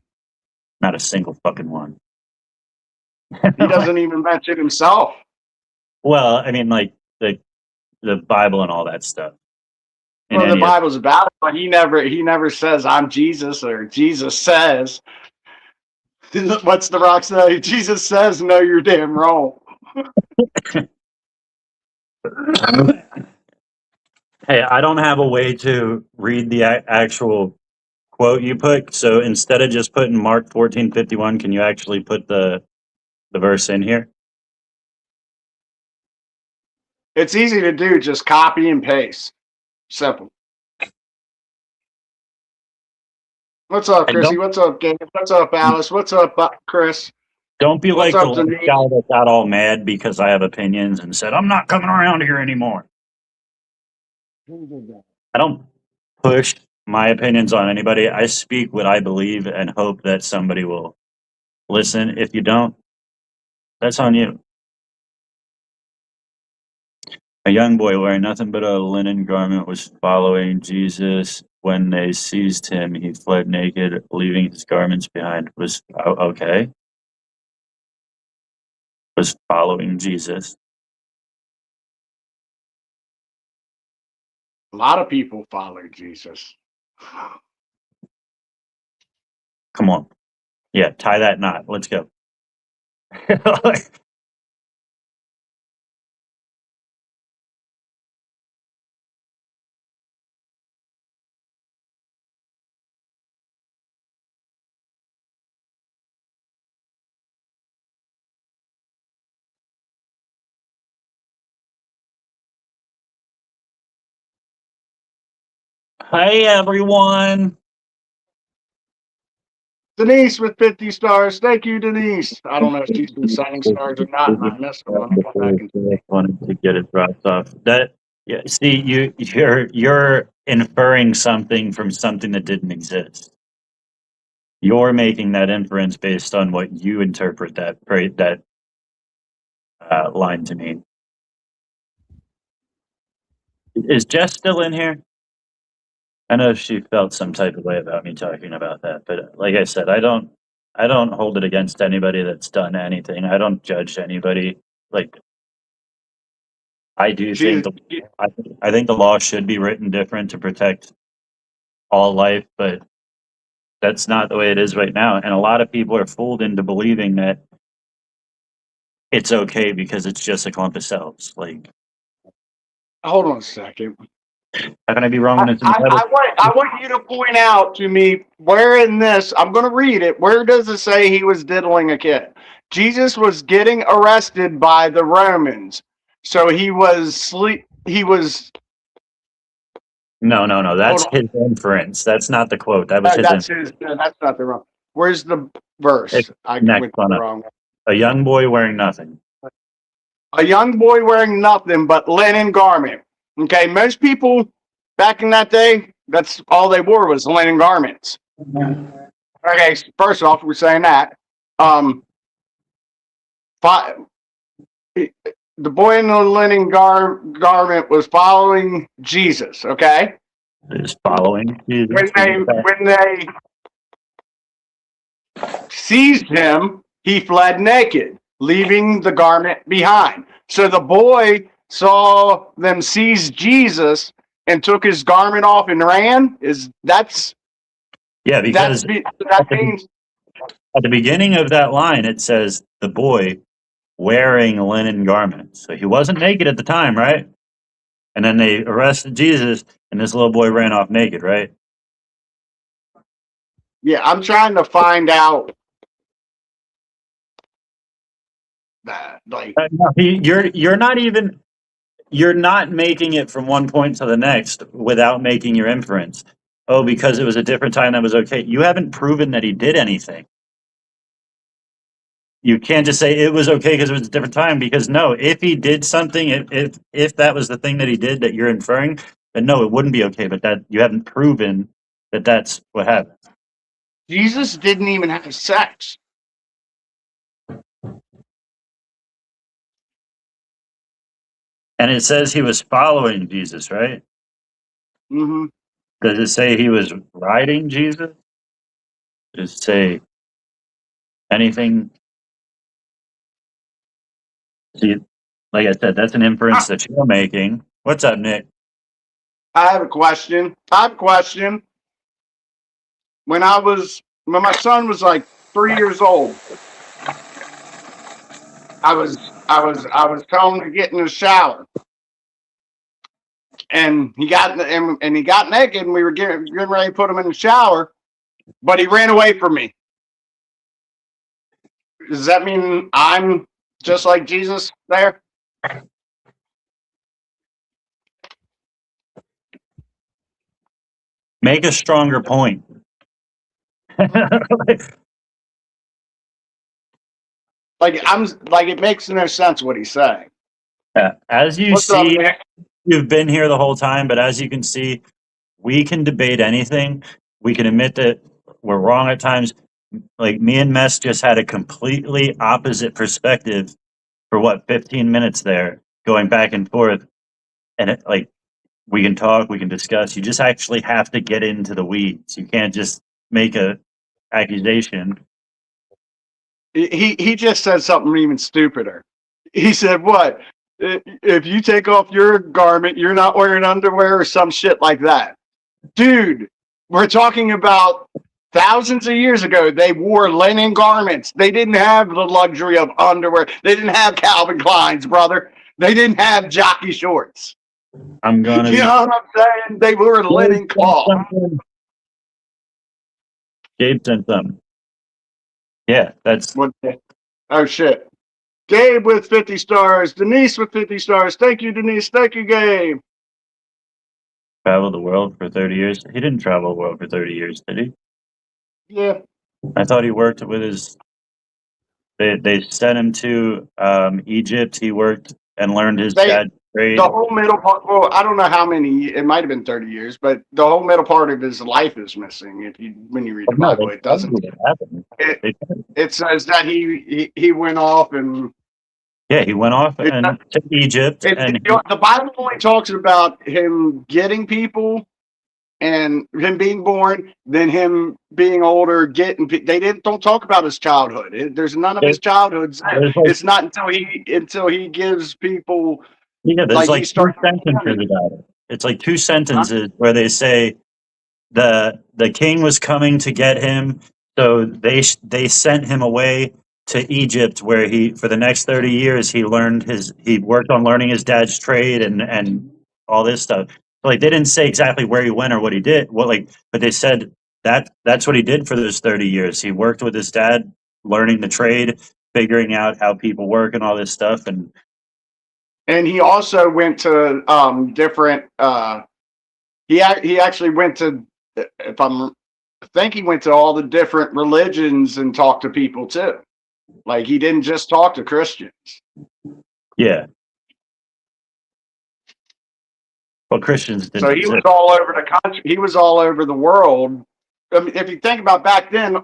Not a single fucking one. He doesn't even mention himself. Well, I mean, like the Bible and all that stuff. Well, the Bible's about it, but he never says I'm Jesus or Jesus says. What's the rock say? Jesus says, no, you're damn wrong. Hey, I don't have a way to read the actual quote you put. So instead of just putting Mark 14:51, can you actually put the verse in here? It's easy to do, just copy and paste. Simple. What's up, And Chrissy? What's up, Gabe? What's up, Alice? What's up, Chris? don't be What's like the up, last Denise? guy that got all mad because I have opinions and said, I'm not coming around here anymore. I don't push my opinions on anybody. I speak what I believe and hope that somebody will listen. If you don't, that's on you. A young boy wearing nothing but a linen garment was following Jesus. When they seized him, he fled naked, leaving his garments behind. Was okay. Was following Jesus. A lot of people follow Jesus. Come on. Yeah, tie that knot. Let's go. Hey, everyone. Denise with 50 stars. Thank you, Denise. I don't know if she's been signing stars or not, and I missed one. I'll go back and Wanted to get it dropped off. That yeah. See, you're inferring something from something that didn't exist. You're making that inference based on what you interpret that line to mean. Is Jess still in here? I know she felt some type of way about me talking about that, but like I said, I don't hold it against anybody that's done anything. I don't judge anybody. Like I do she's think I think the law should be written different to protect all life, but that's not the way it is right now. And a lot of people are fooled into believing that it's okay because it's just a clump of cells. Like, hold on a second. how can I be wrong when it's in the Bible? I want you to point out to me where in this, I'm going to read it, where does it say he was diddling a kid? Jesus was getting arrested by the Romans. So he was No, no, no. That's hold his inference. That's not the quote. That was on. his That's inference. his, that's not the wrong. Where's the verse? I Next went one the up. wrong. A young boy wearing nothing. A young boy wearing nothing but linen garment. Okay, most people back in that day, that's all they wore was linen garments. Okay, first off, we're saying that. Fi- the boy in the linen garment was following Jesus. Okay, Is following Jesus. when they seized him, he fled naked, leaving the garment behind. So the boy saw them seize Jesus and took his garment off and ran. Yeah, because That means at the beginning of that line, it says the boy wearing linen garments. So he wasn't naked at the time, right? And then they arrested Jesus, and this little boy ran off naked, right? yeah. I'm trying to find out that No, you're not making it from one point to the next without making your inference. Oh, because it was a different time that was okay. You haven't proven that he did anything. You can't just say it was okay because it was a different time. Because no, if he did something, if that was the thing that he did that you're inferring, then no, it wouldn't be okay. But that you haven't proven that that's what happened. Jesus didn't even have sex. And it says he was following Jesus, right? Mm-hmm. Does it say he was riding Jesus? Does it say anything? See, like I said, that's an inference that you're making. What's up, Nick? I have a question. When my son was like 3 years old, I was telling him to get in the shower, and he got naked, and we were getting ready to put him in the shower, but he ran away from me. Does that mean I'm just like Jesus there? Make a stronger point. Like it makes no sense what he's saying. Yeah, as you What's up, see, Nick? you've been here the whole time, but as you can see, we can debate anything. We can admit that we're wrong at times. Like me and Mess just had a completely opposite perspective for what 15 minutes there, going back and forth. And like we can talk, we can discuss. You just actually have to get into the weeds. You can't just make a accusation. He just said something even stupider. He said, "What? If you take off your garment, you're not wearing underwear or some shit like that." Dude, we're talking about thousands of years ago. They wore linen garments. They didn't have the luxury of underwear. They didn't have Calvin Klein's, brother. They didn't have jockey shorts. I'm gonna You be. know what I'm saying? They wore linen cloth. Gabe sent some. Yeah, that's What? Oh shit. Gabe with 50 stars. Denise with 50 stars. Thank you, Denise. Thank you, Gabe. traveled the world for 30 years. He didn't travel the world for 30 years, did he? Yeah. I thought he worked with his. They sent him to Egypt. He worked and learned his They dad's the trade. whole middle part. Well, I don't know how many. It might have been 30 years, but the whole middle part of his life is missing. If you when you read But the no, they Bible, it tell you doesn't. what happened. It They, it says that he went off and yeah, he went off it, and to Egypt, and the Bible only talks about him getting people and him being born, then him being older, getting. They didn't don't talk about his childhood. There's none of there, his childhood. there's like It's not until he gives people there's like he like two starts. sentences about it. It's like two sentences where they say the king was coming to get him, so they sent him away to Egypt, where he for the next 30 years he worked on learning his dad's trade and all this stuff. Like they didn't say exactly where he went or what he did, but they said that's what he did for those 30 years. He worked with his dad, learning the trade, figuring out how people work and all this stuff, and And he also went to different. He actually went to if I think he went to all the different religions and talked to people too. Like he didn't just talk to Christians. yeah. Well, Christians didn't So he was exist. all over the country. He was all over the world. I mean, if you think about back then,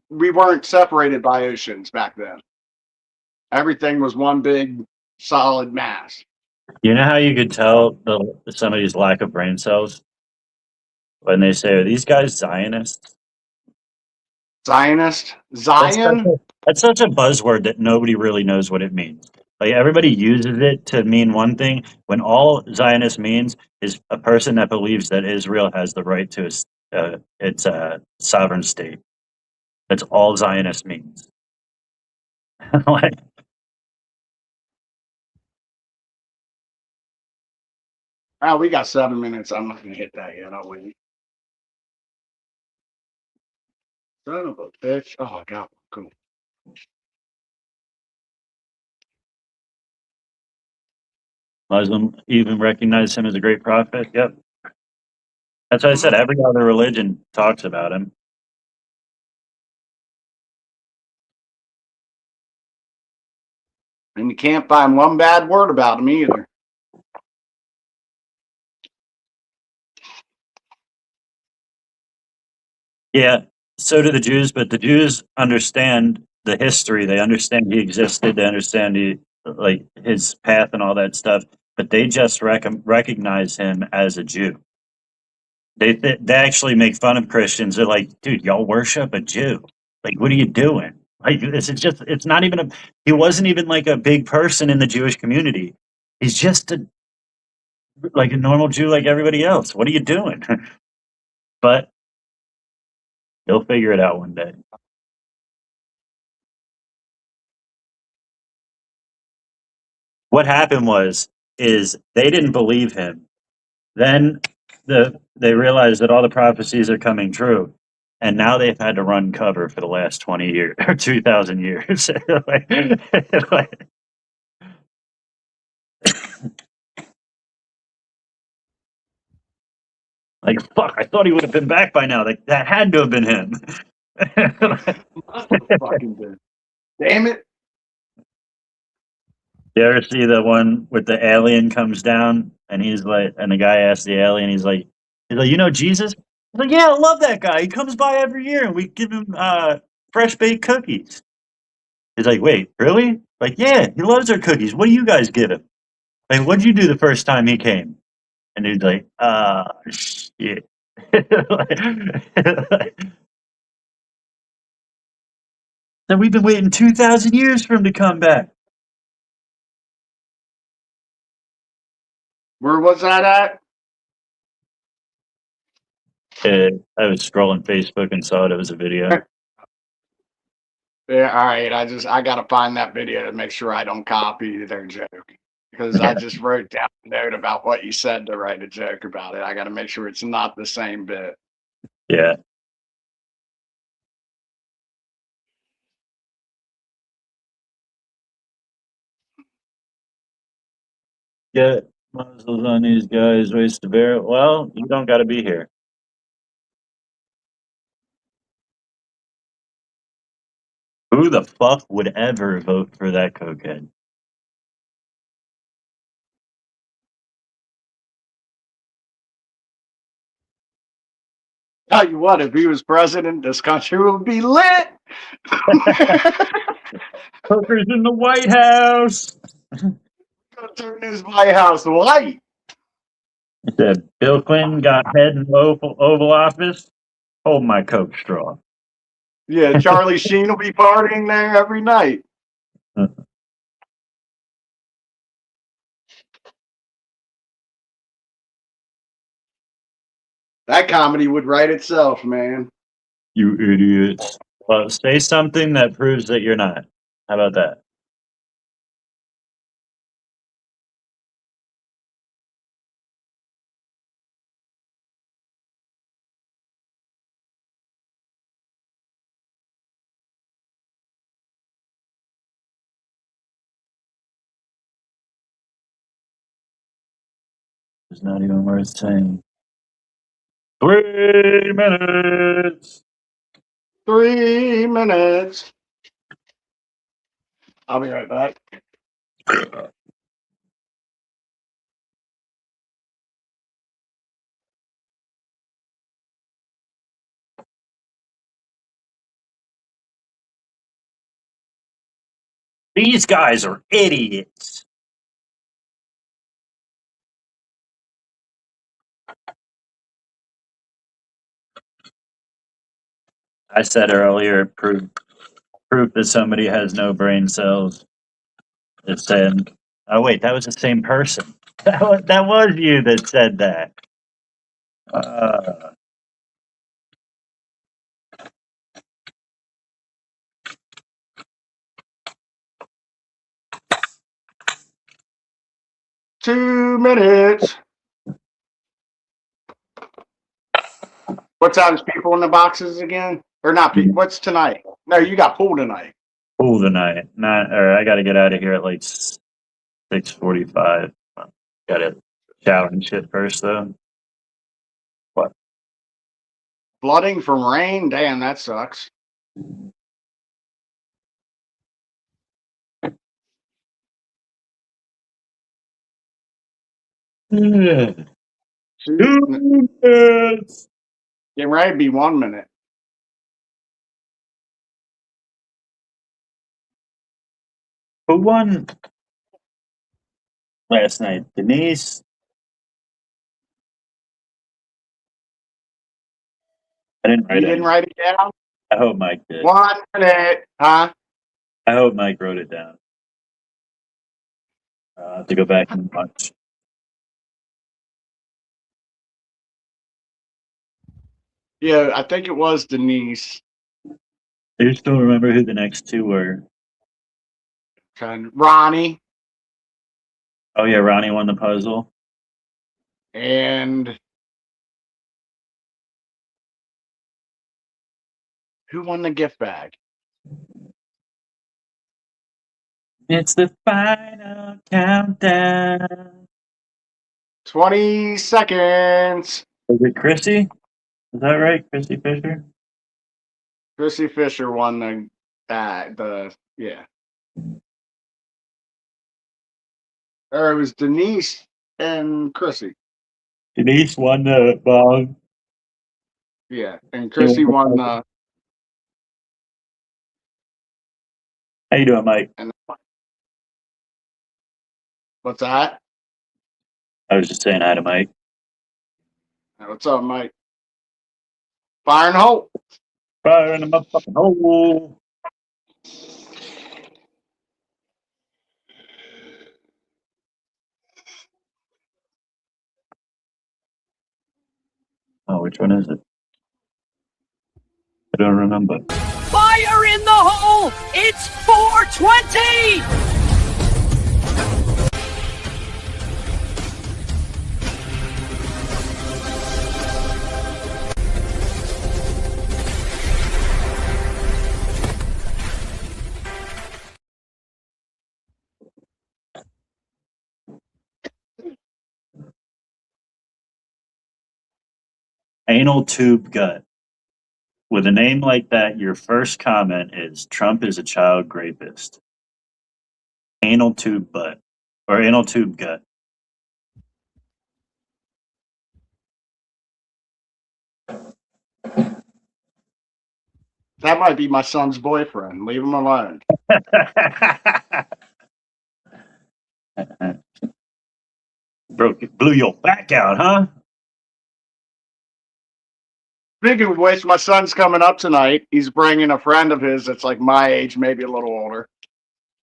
we weren't separated by oceans back then. Everything was one big solid mass. You know how you could tell somebody's lack of brain cells when they say, "Are these guys Zionists?" Zionist, That's such Zion. a, that's such a buzzword that nobody really knows what it means. Like everybody uses it to mean one thing, when all Zionist means is a person that believes that Israel has the right to its sovereign state. That's all Zionist means. Like, Oh, we got 7 minutes. I'm not gonna hit that yet. I'll wait. Son of a bitch. Oh, I got one. Cool. Muslim even recognize him as a great prophet. Yep, that's what I said. Every other religion talks about him. And you can't find one bad word about him either. Yeah, so do the Jews, but the Jews understand the history. They understand he existed. They understand like his path and all that stuff. But they just recognize him as a Jew. They actually make fun of Christians. They're like, dude, y'all worship a Jew. Like, what are you doing? Like, it's not even a. He wasn't even like a big person in the Jewish community. He's just like a normal Jew, like everybody else. What are you doing? But he'll figure it out one day. What happened is they didn't believe him. Then they realized that all the prophecies are coming true, and now they've had to run cover for the last 20 years or 2,000 years. Like, fuck! I thought he would have been back by now. Like that had to have been him. Fucking dude. Damn it. You ever see the one with the alien comes down and he's like, and the guy asks the alien, he's like, you know Jesus? He's like, yeah, I love that guy. He comes by every year and we give him fresh baked cookies. He's like, wait, really? Like, yeah, he loves our cookies. What do you guys give him? Like, what'd you do the first time he came? And he's like, shit. So we've been waiting 2,000 years for him to come back. Where was that at? I was scrolling Facebook and saw it. It was a video. Yeah, all right. I gotta find that video to make sure I don't copy their joke. Because I just wrote down a note about what you said to write a joke about it. I gotta make sure it's not the same bit. Yeah. Get muzzles on these guys, waste the bear. Well, you don't got to be here. Who the fuck would ever vote for that cokehead? Tell you what, if he was president, this country would be lit. Cokers in the White House. Gonna turn this White House white. Said Bill Clinton got head in the Oval Office. Hold my Coke straw. Yeah, Charlie Sheen will be partying there every night. That comedy would write itself, man. You idiots. Well, say something that proves that you're not. How about that? It's not even worth saying. 3 minutes. 3 minutes. I'll be right back. These guys are idiots. I said earlier, proof that somebody has no brain cells. It said, oh wait, that was the same person. That was you that said that. Uh, 2 minutes. What time's people in the boxes again? Or not people? What's tonight? No, you got pool tonight. Pool tonight. Not, or I got to get out of here at like 6:45. Got to shower and shit first though. What? Flooding from rain? Damn, that sucks. Two Two, minutes. getting ready to be 1 minute. Who won last night? Denise? I didn't write You it. didn't write it down? I hope Mike did. 1 minute, huh? I hope Mike wrote it down. I'll have to go back and watch. Yeah, I think it was Denise. Do you still remember who the next two were? Ronnie Oh yeah, Ronnie won the puzzle. and who won the gift bag? It's the final countdown. 20 seconds. Was it Chrissy? Is that right? Chrissy Fisher? Chrissy Fisher won yeah. Or it was Denise and Chrissy. Denise won the ball. Yeah, and Chrissy won the. How you doing, Mike? And what's that? I was just saying hi to Mike. What's up, Mike? Fire and hope. Fire in the motherfucking hole. Oh, which one is it? I don't remember. Fire in the hole! It's 420! Anal tube gut. With a name like that, your first comment is Trump is a child rapist. Anal tube butt. Or anal tube gut. That might be my son's boyfriend. Leave him alone. Blew your back out, huh? Speaking of which, my son's coming up tonight. He's bringing a friend of his that's like my age, maybe a little older.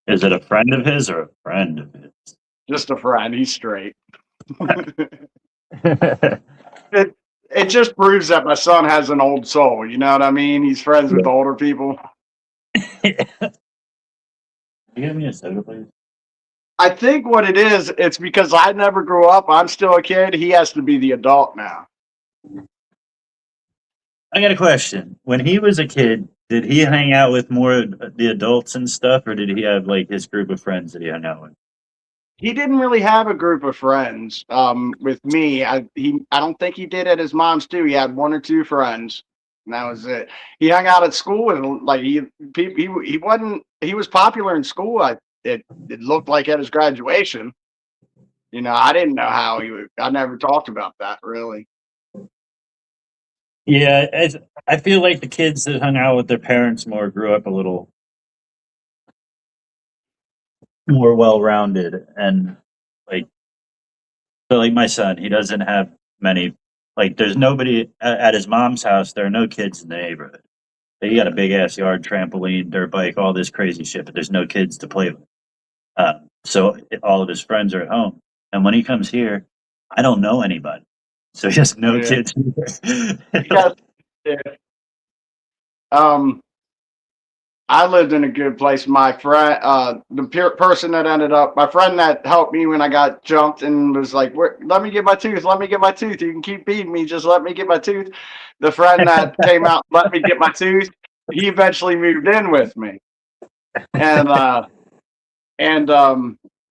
Is it a friend of his or a friend of his? Just a friend. He's straight. It just proves that my son has an old soul. You know what I mean? He's friends with older people. You give me a soda, please? I think what it is, it's because I never grew up. I'm still a kid. He has to be the adult now. I got a question. When he was a kid, did he hang out with more of the adults and stuff, or did he have like his group of friends that he hung out with? He didn't really have a group of friends. With me, I don't think he did at his mom's too. He had one or two friends, and that was it. He hung out at school with like he was popular in school. It looked like at his graduation. You know, I didn't know how he would. I never talked about that really. Yeah, I feel like the kids that hung out with their parents more grew up a little more well-rounded, and like so like my son, he doesn't have many, like there's nobody at his mom's house. There are no kids in the neighborhood. He got a big ass yard, trampoline, dirt bike, all this crazy shit, but there's no kids to play with. So all of his friends are at home, and when he comes here, I don't know anybody, so he has no Yeah. kids. Yeah. I lived in a good place. My friend, person that ended up, my friend that helped me when I got jumped and was like, let me get my tooth. Let me get my tooth. You can keep beating me. Just let me get my tooth. The friend that came out, let me get my tooth. He eventually moved in with me. And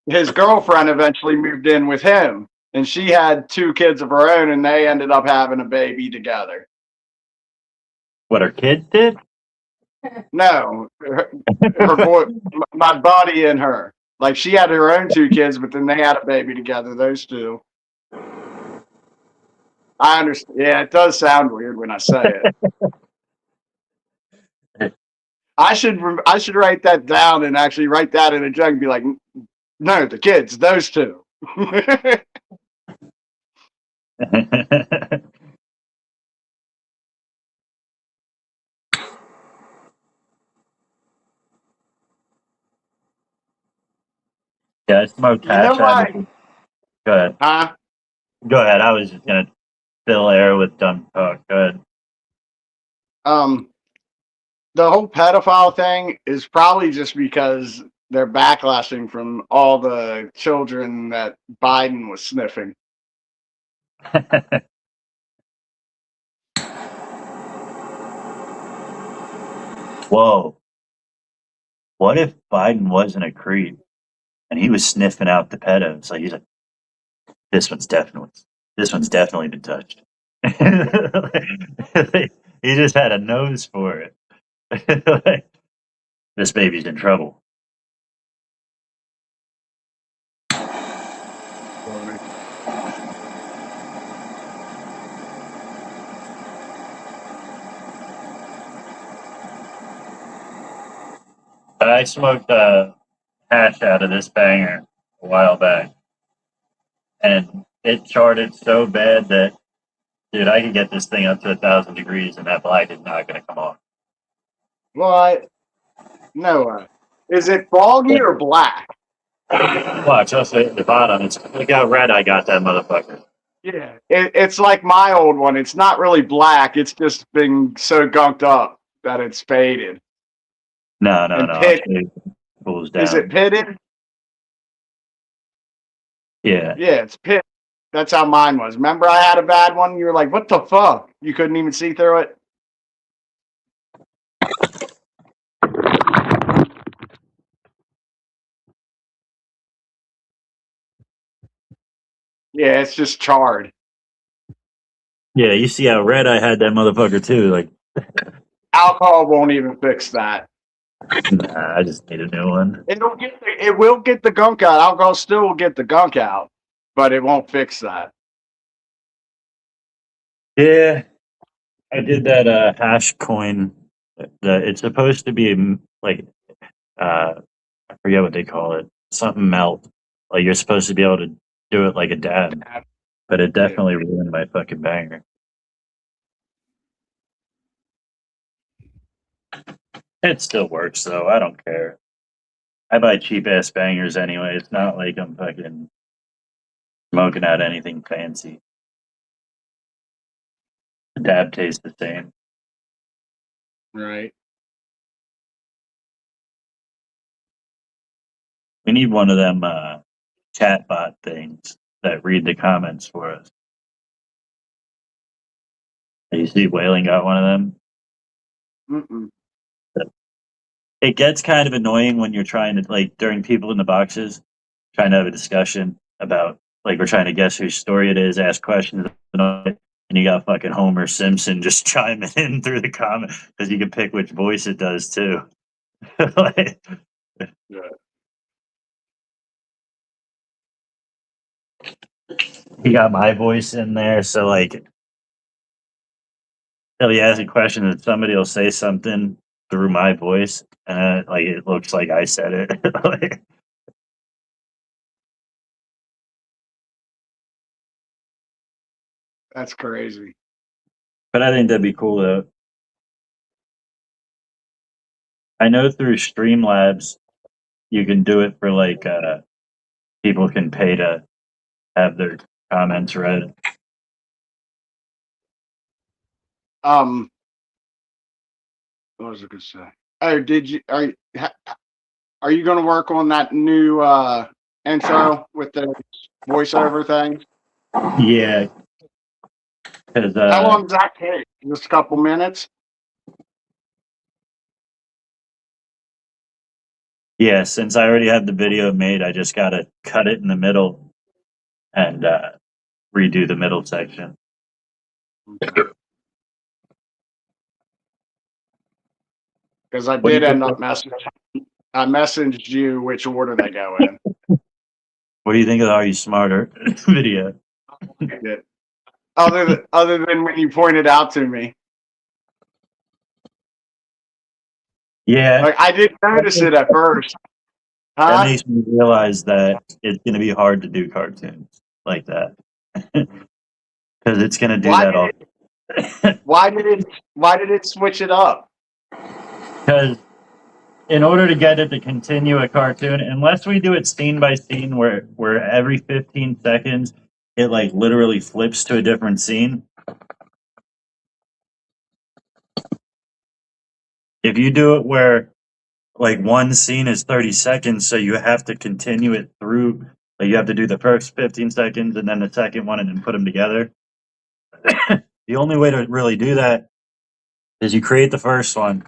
his girlfriend eventually moved in with him. And she had two kids of her own, and they ended up having a baby together. What our kids did? No, her boy, my buddy and her. Like she had her own two kids, but then they had a baby together. Those two. I understand. Yeah, it does sound weird when I say it. I should write that down and actually write that in a jug and be like, no, the kids, those two. Yeah, I smoked You know hash. why? Go ahead. Huh? Go ahead. I was just gonna fill air with dumb talk. Go ahead. The whole pedophile thing is probably just because they're backlashing from all the children that Biden was sniffing. Whoa. What if Biden wasn't a creep and he was sniffing out the pedos? Like he's like, this one's definitely been touched. He just had a nose for it. Like, this baby's in trouble. I smoked hash out of this banger a while back, and it charted so bad that, dude, I could get this thing up to 1,000 degrees, and that light is not going to come on. What? No. Is it foggy or black? Watch, I'll say at the bottom. Look how red I got that motherfucker. Yeah. It's like my old one. It's not really black. It's just been so gunked up that it's faded. No. And It pulls down. Is it pitted? Yeah. Yeah, it's pitted. That's how mine was. Remember I had a bad one? You were like, what the fuck? You couldn't even see through it? Yeah, it's just charred. Yeah, you see how red I had that motherfucker too. Like, Alcohol won't even fix that. Nah, I just need a new one. It will get the gunk out. Alcohol still will get the gunk out, but it won't fix that. Yeah, I did that hash coin. It's supposed to be like I forget what they call it. Something melt. Like you're supposed to be able to do it like a dab, but it Yeah. definitely ruined my fucking banger. It still works though. I don't care. I buy cheap ass bangers anyway. It's not like I'm fucking smoking out anything fancy. The dab tastes the same. Right. We need one of them chatbot things that read the comments for us. You see, Whaling got one of them. Mm-mm. It gets kind of annoying when you're trying to like during people in the boxes, trying to have a discussion about like we're trying to guess whose story it is, ask questions, and all that, and you got fucking Homer Simpson just chiming in through the comment because you can pick which voice it does too. Like, Yeah. he got my voice in there, so like he'll be asking questions and somebody will say something through my voice, and like it looks like I said it. Like, That's crazy. but I think that'd be cool though. I know through Streamlabs you can do it for like people can pay to have their comments read. What was I gonna say? Oh, are you going to work on that new intro with the voiceover thing? Yeah, because How long does that take? Just a couple minutes? yeah, since I already have the video made, I just gotta cut it in the middle and redo the middle section. Because I What do did you think? end up I messaged you which order they go in. What do you think of the Are You Smarter video? Yeah. Other than when you pointed out to me, Yeah, like I didn't notice it at first, that huh? makes me realize that it's gonna be hard to do cartoons like that because it's gonna do Why that did all. why did it switch it up? Because in order to get it to continue a cartoon, unless we do it scene by scene, where every 15 seconds it like literally flips to a different scene. If you do it where like one scene is 30 seconds, so you have to continue it through, like you have to do the first 15 seconds and then the second one and then put them together. The only way to really do that is you create the first one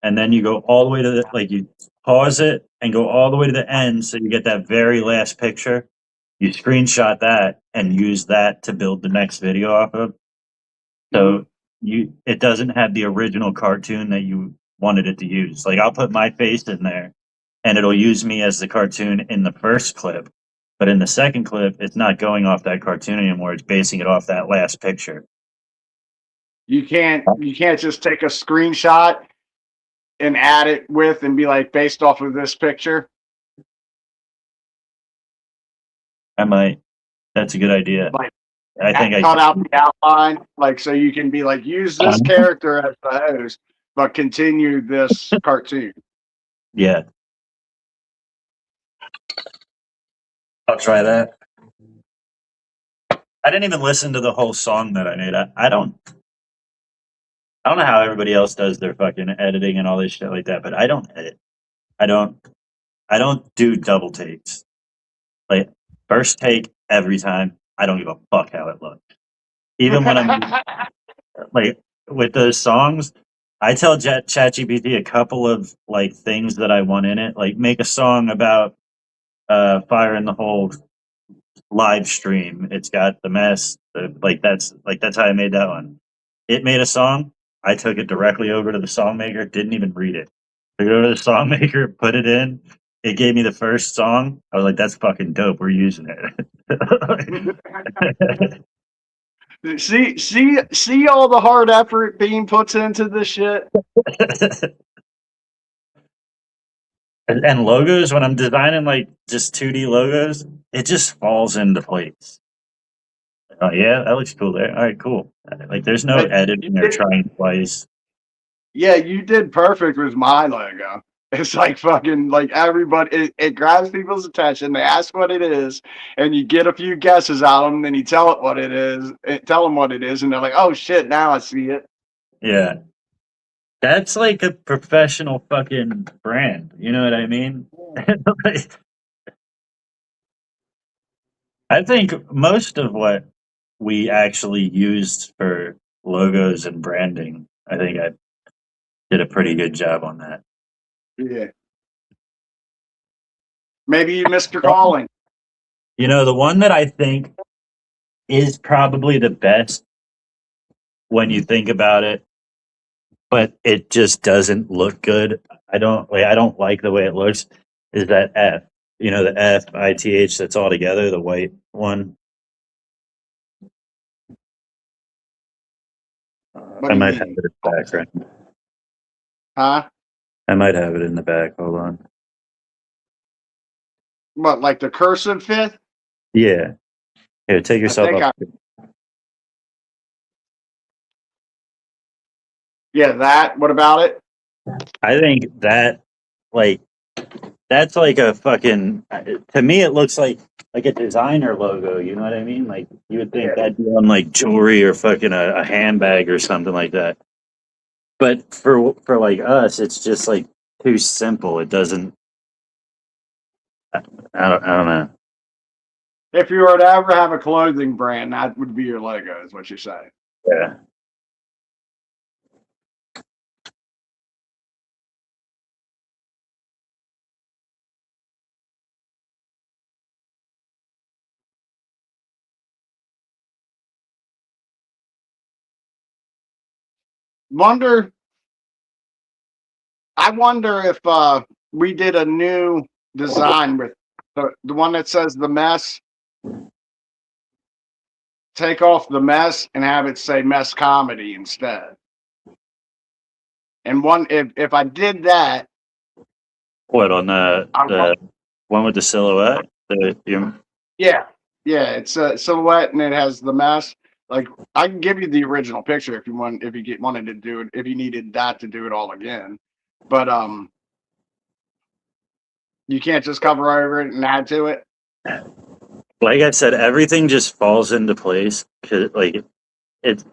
and then you go all the way to the, like you pause it and go all the way to the end so you get that very last picture. You screenshot that and use that to build the next video off of. So it doesn't have the original cartoon that you wanted it to use. Like I'll put my face in there and it'll use me as the cartoon in the first clip. But in the second clip, it's not going off that cartoon anymore. It's basing it off that last picture. You can't just take a screenshot and add it with and be like based off of this picture. I might. That's a good idea. Like I think I cut out the outline, like so you can be like use this character as the host, but continue this cartoon. yeah. I'll try that. I didn't even listen to the whole song that I made. I don't know how everybody else does their fucking editing and all this shit like that, but I don't edit. I don't I don't do double takes. Like first take every time. I don't give a fuck how it looks. Even when I'm like with those songs, I tell ChatGPT a couple of like things that I want in it. Like make a song about fire in the hole live stream. It's got the mess. That's how I made that one. It made a song. I took it directly over to the song maker, didn't even read it. Took it over to the song maker, put it in. It gave me the first song. I was like, "That's fucking dope. We're using it." See all the hard effort being put into this shit. And logos, when I'm designing like just 2D logos, it just falls into place. Oh yeah, that looks cool there. All right, cool. Like there's no You editing or did, trying twice. yeah, you did perfect with my logo. It's like fucking like everybody. It grabs people's attention. They ask what it is, and you get a few guesses out of them. Then you tell it what it is. Tell them what it is, and they're like, "Oh shit, now I see it." Yeah. That's like a professional fucking brand. You know what I mean? Like, I think most of what we actually used for logos and branding, I think I did a pretty good job on that. Yeah, maybe you missed your calling. You know, the one that I think is probably the best when you think about it, but it just doesn't look good. I don't like the way it looks. Is that F? You know, the FITH that's all together, the white one. What I do you might have mean? it in the background. Huh? I might have it in the back. Hold on. What, like the cursive fifth? Yeah. Here, take I yourself think up. I. Yeah, that. What about it? I think that, like, that's like a fucking. To me, it looks like a designer logo. You know what I mean? Like you would think Yeah. that'd be on like jewelry or fucking a handbag or something like that. But for like us, it's just like too simple. It doesn't. I don't know. If you were to ever have a clothing brand, that would be your logo, is what you say. Yeah. Wonder. I wonder if we did a new design with the one that says the mess. Take off the mess and have it say mess comedy instead. And one, if I did that, What on I the one with the silhouette? yeah, yeah, it's a silhouette and it has the mess. Like I can give you the original picture if you want, if you wanted to do it, if you needed that to do it all again. But you can't just cover over it and add to it. Like I said, everything just falls into place because like it's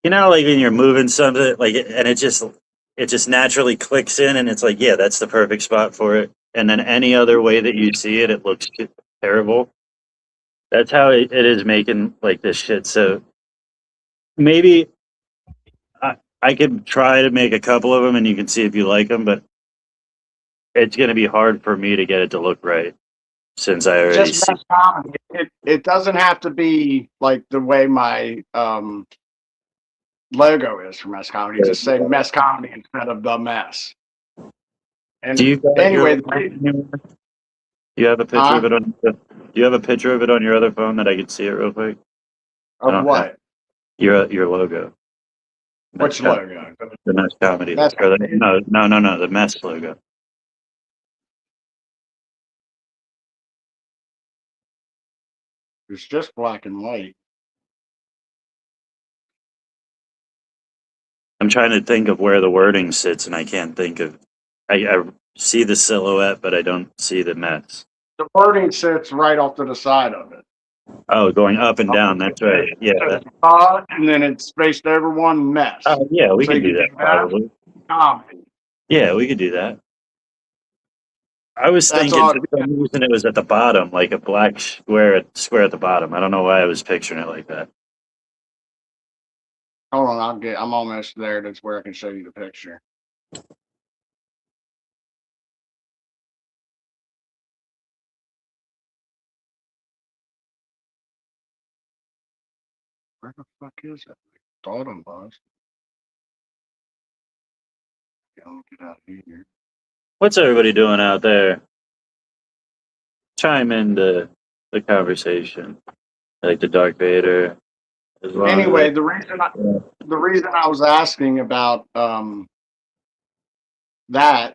you know like when you're moving something like and it just naturally clicks in and it's like yeah that's the perfect spot for it and then any other way that you see it it looks terrible. That's how it is making like this shit. So maybe I could try to make a couple of them and you can see if you like them, but it's going to be hard for me to get it to look right since I already Just see. mess comedy. It doesn't have to be like the way my logo is for mess comedy. Just say mess comedy instead of the mess. Do And you got your? anyway, Do you have a picture of huh? it on? Do you have a picture of it on your other phone that I could see it real quick? I Of don't have what? your logo. Mess Which com- logo? the mess comedy Mess or the, comedy. no the mess logo. It's just black and white. I'm trying to think of where the wording sits, and I can't think of. I see the silhouette, but I don't see the mess. The wording sits right off to the side of it. Oh, going up and down. That's right. Yeah. And then it's spaced over one mess. Oh, yeah. We So could you do can that do mess probably. comedy. Yeah, we could do that. I was That's thinking all. for some reason it was at the bottom, like a black square at the bottom. I don't know why I was picturing it like that. Hold on, I'm almost there. That's where I can show you the picture. Where the fuck is it? I thought it was. Get out of here. What's everybody doing out there? Chime into the conversation, like the Dark Vader. As long Anyway, as the reason I was asking about that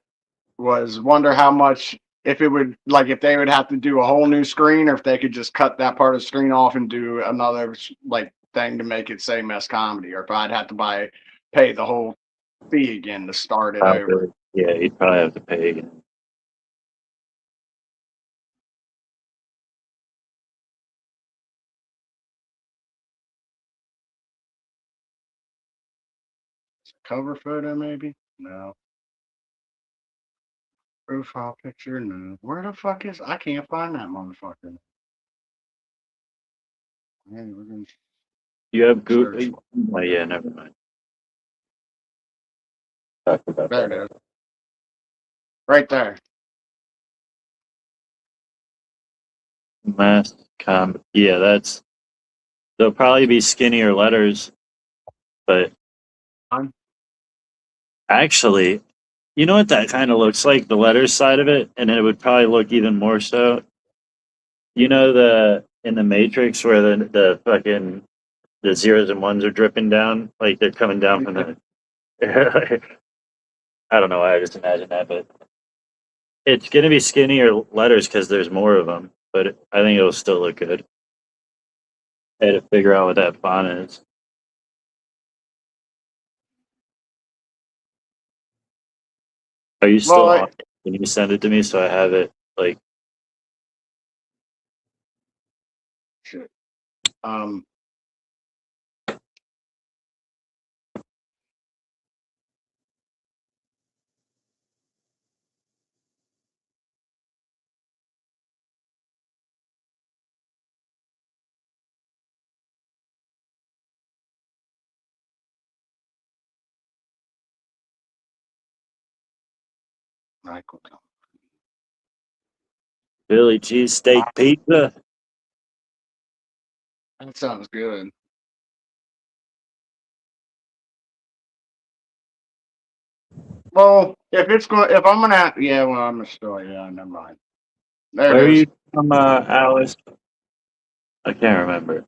was wonder how much if it would like if they would have to do a whole new screen or if they could just cut that part of the screen off and do another like thing to make it say mess comedy, or if I'd have to pay the whole fee again to start it over. yeah, you'd probably have to pay again. Cover photo maybe? No. Profile picture? No. Where the fuck is I can't find that motherfucker. Yeah, we're gonna You have search. Google? Oh, yeah, never mind. Talk about There that. it is. Right there. Mass com. Yeah, there'll probably be skinnier letters, but actually, you know what that kind of looks like? The letters side of it, and it would probably look even more so. You know in the Matrix where the fucking the zeros and ones are dripping down, like they're coming down from the. I don't know why I just imagine that, but it's gonna be skinnier letters because there's more of them. But I think it'll still look good. I had to figure out what that font is. Are you still Well, on? Can you send it to me so I have it? Like, shit. Michael. Philly cheesesteak pizza. That sounds good. Well, if I'm gonna, yeah, well, I'm gonna still, yeah, never mind. There Where are it is. you from, Alice? I can't remember.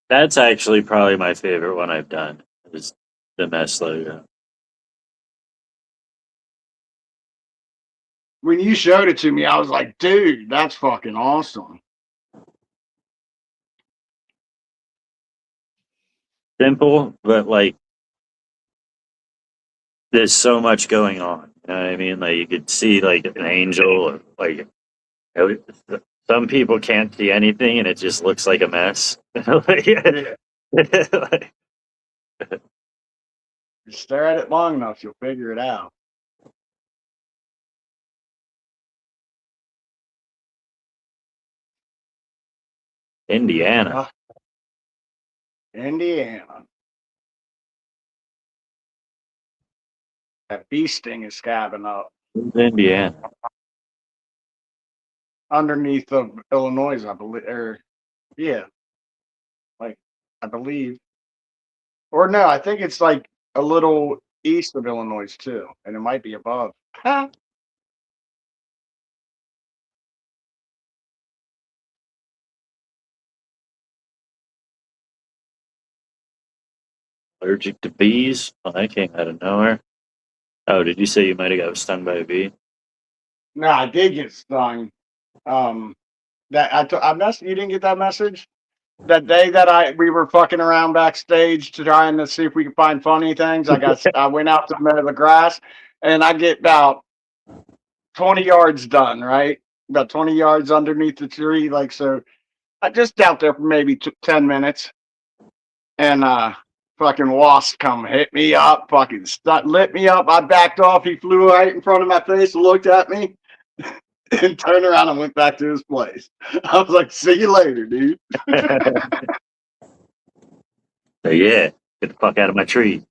That's actually probably my favorite one I've done. Is the mess logo. When you showed it to me, I was like, dude, that's fucking awesome. Simple, but like there's so much going on. You know what I mean? Like you could see like an angel, or, like some people can't see anything, and it just looks like a mess. Like, Yeah. like, You stare at it long enough, you'll figure it out. Indiana, Indiana. That bee sting is scabbing up Indiana. underneath of Illinois, I believe. Or yeah, like I believe. Or no, I think it's like a little east of Illinois too, and it might be above. Allergic to bees? Oh, that came out of nowhere. Oh, did you say you might have got stung by a bee? No, I did get stung. That I mess. You didn't get that message that day that we were fucking around backstage to trying to see if we could find funny things. I went out to the grass, and I get about 20 yards done. Right, about 20 yards underneath the tree. Like so, I just out there for maybe 10 minutes, and fucking wasp come hit me up, fucking lit me up. I backed off. He flew right in front of my face, looked at me, and turned around and went back to his place. I was like, "See you later, dude." So, yeah, get the fuck out of my trees.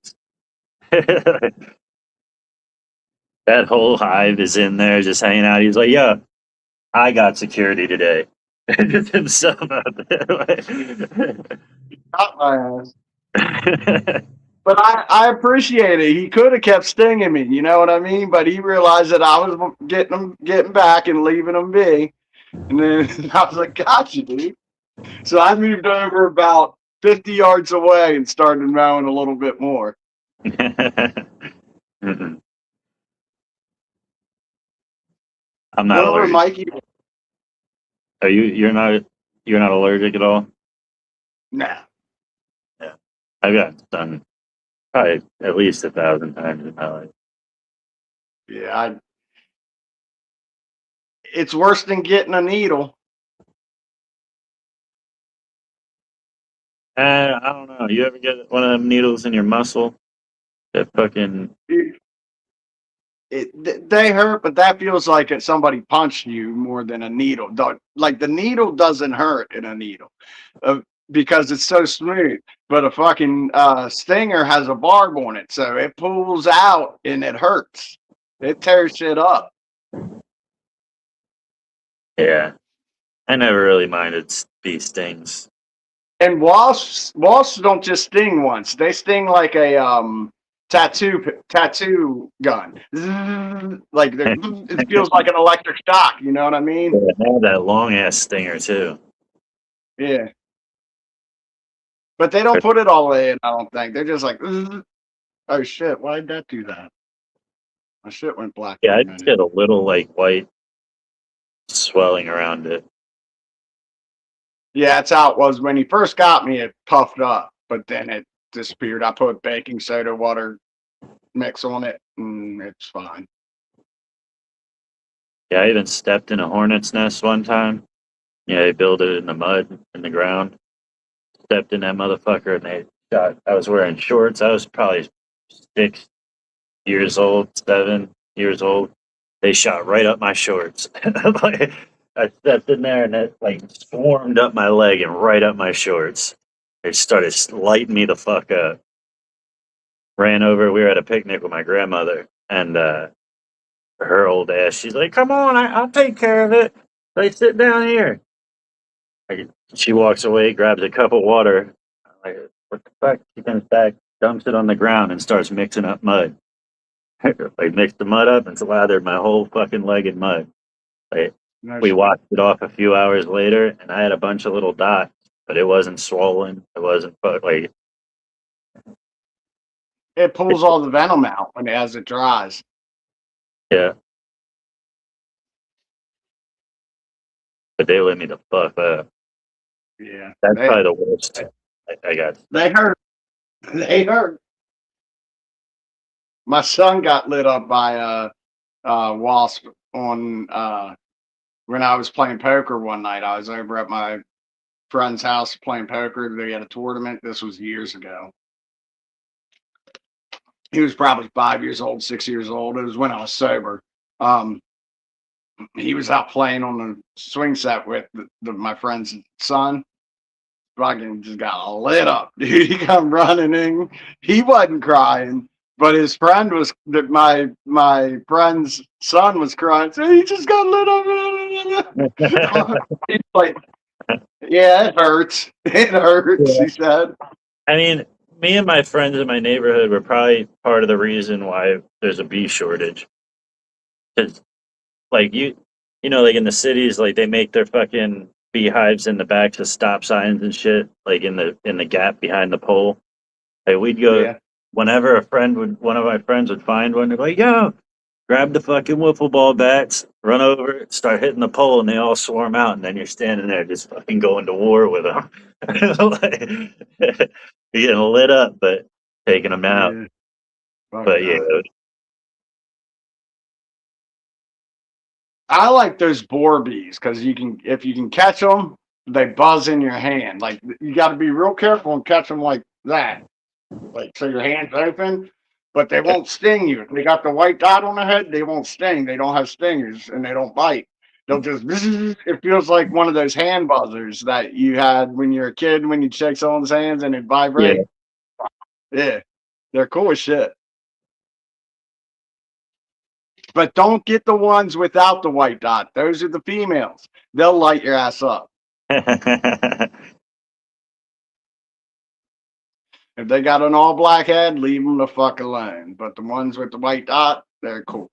That whole hive is in there just hanging out. He's like, yeah, I got security today. Just himself out there. Got my ass. But I appreciate it. He could have kept stinging me, you know what I mean? But he realized that I was getting back and leaving him be. And then I was like, gotcha, dude. So I moved over about 50 yards away and started mowing a little bit more. I'm not Where allergic. Mikey? Are you? You're not allergic at all? Nah. Yeah, I've got stung probably at least 1,000 times in my life. Yeah, it's worse than getting a needle. I don't know. You ever get one of them needles in your muscle? That fucking They hurt, but that feels like somebody punched you more than a needle. Like the needle doesn't hurt in a needle uh, because it's so smooth. But a fucking stinger has a barb on it, so it pulls out and it hurts. It tears shit up. yeah. I never really minded bee stings. And wasps don't just sting once; they sting like a tattoo gun. Zzz, like it feels like an electric shock. You know what I mean? They have that long ass stinger too. Yeah. But they don't put it all the way in, I don't think. They're just like, "Ugh." Oh shit, why did that do that? My shit went black for Yeah, a I just minute. get a little like white swelling around it. Yeah, that's how it was. When he first got me, it puffed up, but then it disappeared. I put baking soda water mix on it, and it's fine. Yeah, I even stepped in a hornet's nest one time. Yeah, they built it in the mud in the ground. Stepped in that motherfucker and they shot. I was wearing shorts. I was probably 6 years old, 7 years old. They shot right up my shorts. Like, I stepped in there and it like swarmed up my leg and right up my shorts. It started lighting me the fuck up. Ran over. We were at a picnic with my grandmother and her old ass. She's like, "Come on, I'll take care of it. Like, sit down here." Like, she walks away, grabs a cup of water. I'm like, what the fuck? She comes back, dumps it on the ground, and starts mixing up mud. Like, mixed the mud up and slathered my whole fucking leg in mud. Like, No we shit. washed it off a few hours later, and I had a bunch of little dots, but it wasn't swollen. It wasn't like, It pulls all the venom out as it dries. yeah. But they lit me the fuck up. Yeah, That's probably the worst. I got. they hurt. They hurt. My son got lit up by a wasp on when I was playing poker one night. I was over at my friend's house playing poker. They had a tournament. This was years ago. He was probably 5 years old, 6 years old. It was when I was sober. Um, he was out playing on the swing set with my friend's son. Fucking just got lit up, dude. He come running in. He wasn't crying, but his friend was. My friend's son was crying. So he just got lit up. He's like, yeah, it hurts. It hurts. Yeah. He said. I mean, me and my friends in my neighborhood were probably part of the reason why there's a bee shortage. Because, like like in the cities, like they make their fucking beehives in the backs of stop signs and shit, like in the gap behind the pole. Like we'd go Yeah. whenever one of my friends would find one, they're like, "Yo, grab the fucking wiffle ball bats, run over, start hitting the pole, and they all swarm out, and then you're standing there just fucking going to war with them." Like, you're getting lit up, but taking them out. Yeah. Fuck But yeah, that. I like those boar bees because if you can catch them, they buzz in your hand. Like you got to be real careful and catch them like that, like so your hand's open, but they won't sting you. If they got the white dot on the head, they won't sting. They don't have stingers and they don't bite. They'll just. It feels like one of those hand buzzers that you had when you were a kid when you shake someone's hands and it yeah, vibrate. Yeah, they're cool as shit. But don't get the ones without the white dot. Those are the females. They'll light your ass up. If they got an all black head, leave them the fuck alone. But the ones with the white dot, they're cool.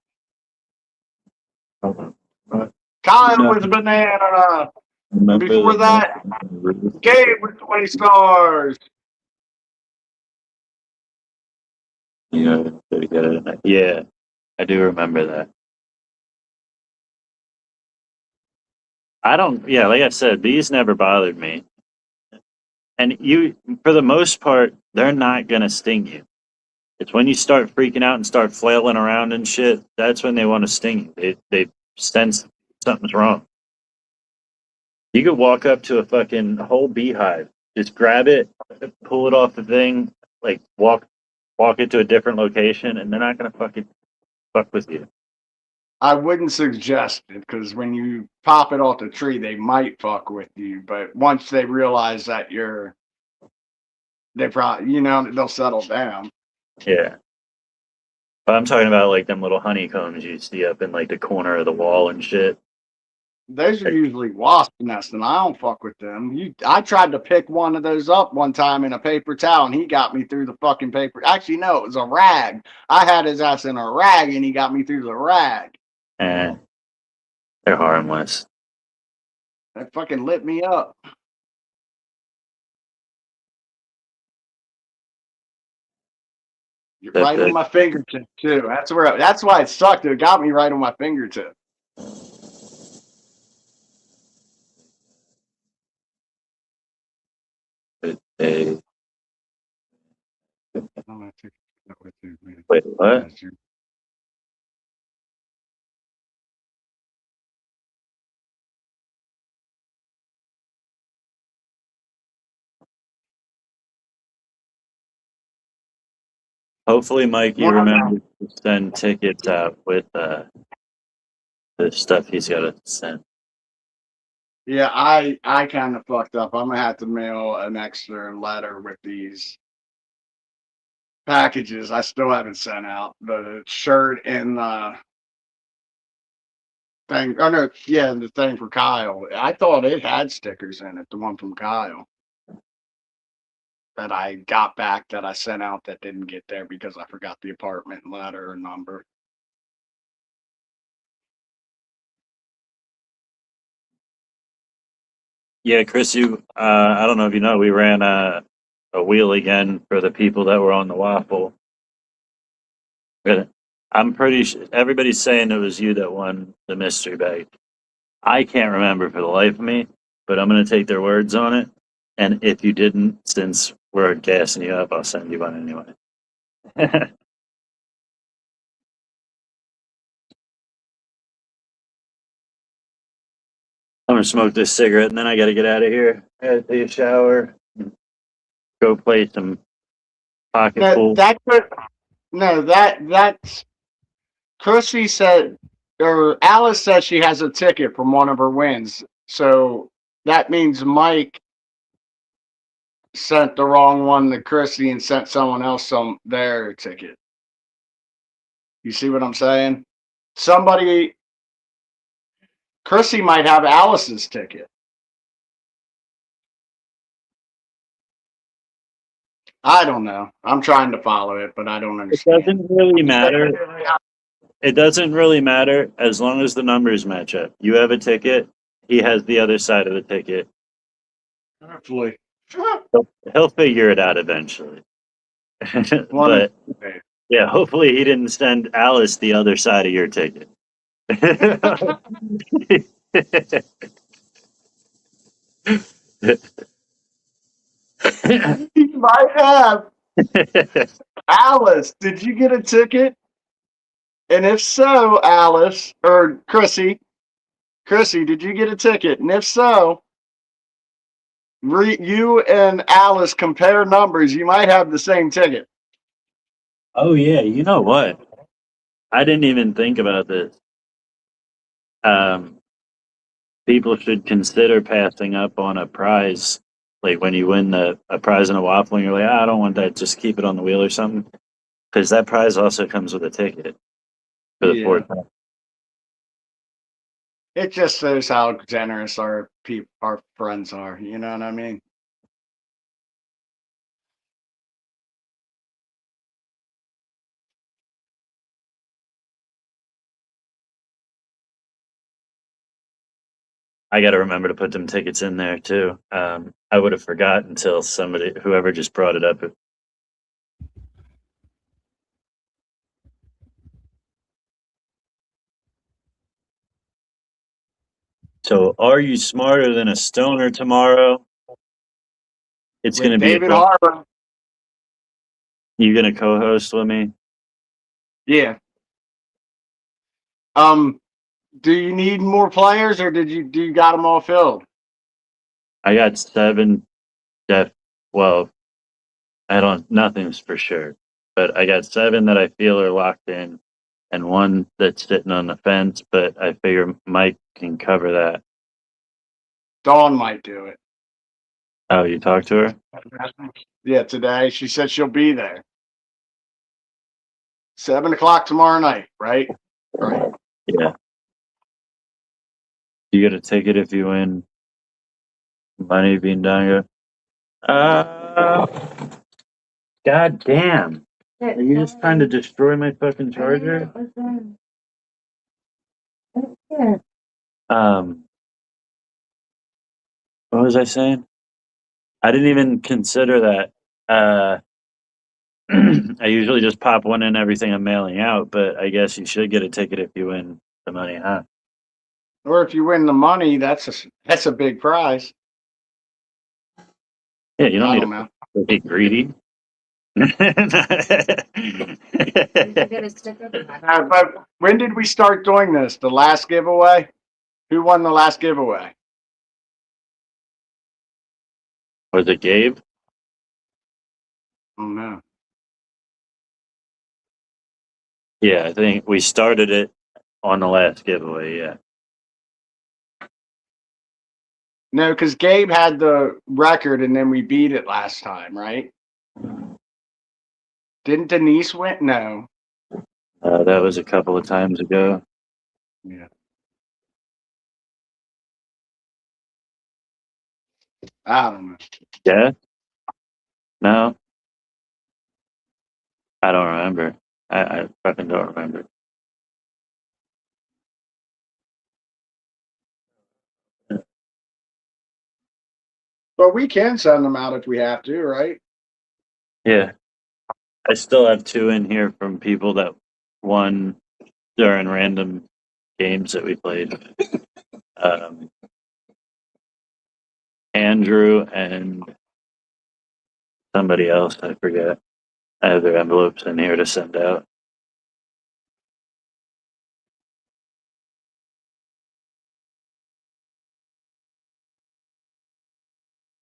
Kyle with a banana. Before that, Gabe with 20 stars. Yeah, yeah, I do remember that. I don't, yeah, like I said, bees never bothered me. And you, for the most part, they're not going to sting you. It's when you start freaking out and start flailing around and shit, that's when they want to sting you. They sense something's wrong. You could walk up to a fucking whole beehive, just grab it, pull it off the thing, like walk it to a different location, and they're not gonna fucking fuck with you. I wouldn't suggest it because when you pop it off the tree, they might fuck with you. But once they realize that they probably, they'll settle down. Yeah. But I'm talking about like them little honeycombs you see up in like the corner of the wall and shit. Those are usually wasp nests, and I don't fuck with them. I tried to pick one of those up one time in a paper towel, and he got me through the fucking paper. Actually, no, it was a rag. I had his ass in a rag, and he got me through the rag. Eh, they're harmless. That fucking lit me up. Right on my fingertip too. That's why it sucked. It got me right on my fingertip. Wait, what? Hopefully, Mike, you remember to send tickets out with the stuff he's got to send. Yeah, I kind of fucked up. I'm gonna have to mail an extra letter with these packages. I still haven't sent out the shirt and the thing. Oh no, yeah, the thing for Kyle. I thought it had stickers in it. The one from Kyle that I got back that I sent out that didn't get there because I forgot the apartment letter or number. Yeah, Chris, I don't know if you know, we ran a wheel again for the people that were on the waffle. But I'm pretty sure everybody's saying it was you that won the mystery bag. I can't remember for the life of me, but I'm going to take their words on it. And if you didn't, since we're gassing you up, I'll send you one anyway. I'm going to smoke this cigarette and then I got to get out of here. I got to take a shower, go play some pocket pool. That's Chrissy said, or Alice said she has a ticket from one of her wins. So that means Mike sent the wrong one to Chrissy and sent someone else their ticket. You see what I'm saying? Chrissy might have Alice's ticket. I don't know. I'm trying to follow it, but I don't understand. It doesn't really matter. It doesn't really matter as long as the numbers match up. You have a ticket. He has the other side of the ticket. Hopefully. He'll figure it out eventually. But yeah, hopefully he didn't send Alice the other side of your ticket. He might have. Alice, did you get a ticket? And if so, Alice, or Chrissy, did you get a ticket? And if so, you and Alice compare numbers. You might have the same ticket. Oh, yeah. You know what? I didn't even think about this. People should consider passing up on a prize. Like when you win a prize in a waffle and you're like, I don't want that. Just keep it on the wheel or something. Because that prize also comes with a ticket. for the Yeah. fourth time. It just shows how generous our friends are. You know what I mean? I got to remember to put them tickets in there too. I would have forgot until whoever just brought it up. So, are you smarter than a stoner tomorrow? It's going to With be David Harbour. You going to co-host with me? Yeah. Do you need more players, or do you got them all filled? I got 7. Well, nothing's for sure, but I got 7 that I feel are locked in, and 1 that's sitting on the fence. But I figure Mike can cover that. Dawn might do it. Oh, you talked to her? Yeah, today she said she'll be there. 7:00 tomorrow night, right? Right. Yeah. You get a ticket if you win money being done. God damn. Are you just trying to destroy my fucking charger? What was I saying? I didn't even consider that. I usually just pop one in everything I'm mailing out, but I guess you should get a ticket if you win the money, huh? Or if you win the money, that's a big prize. Yeah, you don't I need don't know. to be greedy. But when did we start doing this? The last giveaway? Who won the last giveaway? Was it Gabe? Oh no. Yeah, I think we started it on the last giveaway, yeah. No, because Gabe had the record and then we beat it last time, right? Didn't Denise win? No. That was a couple of times ago. Yeah. I don't know. Yeah? No? I don't remember. I fucking don't remember. But we can send them out if we have to, right? Yeah. I still have 2 in here from people that won during random games that we played. Andrew and somebody else, I forget. I have their envelopes in here to send out.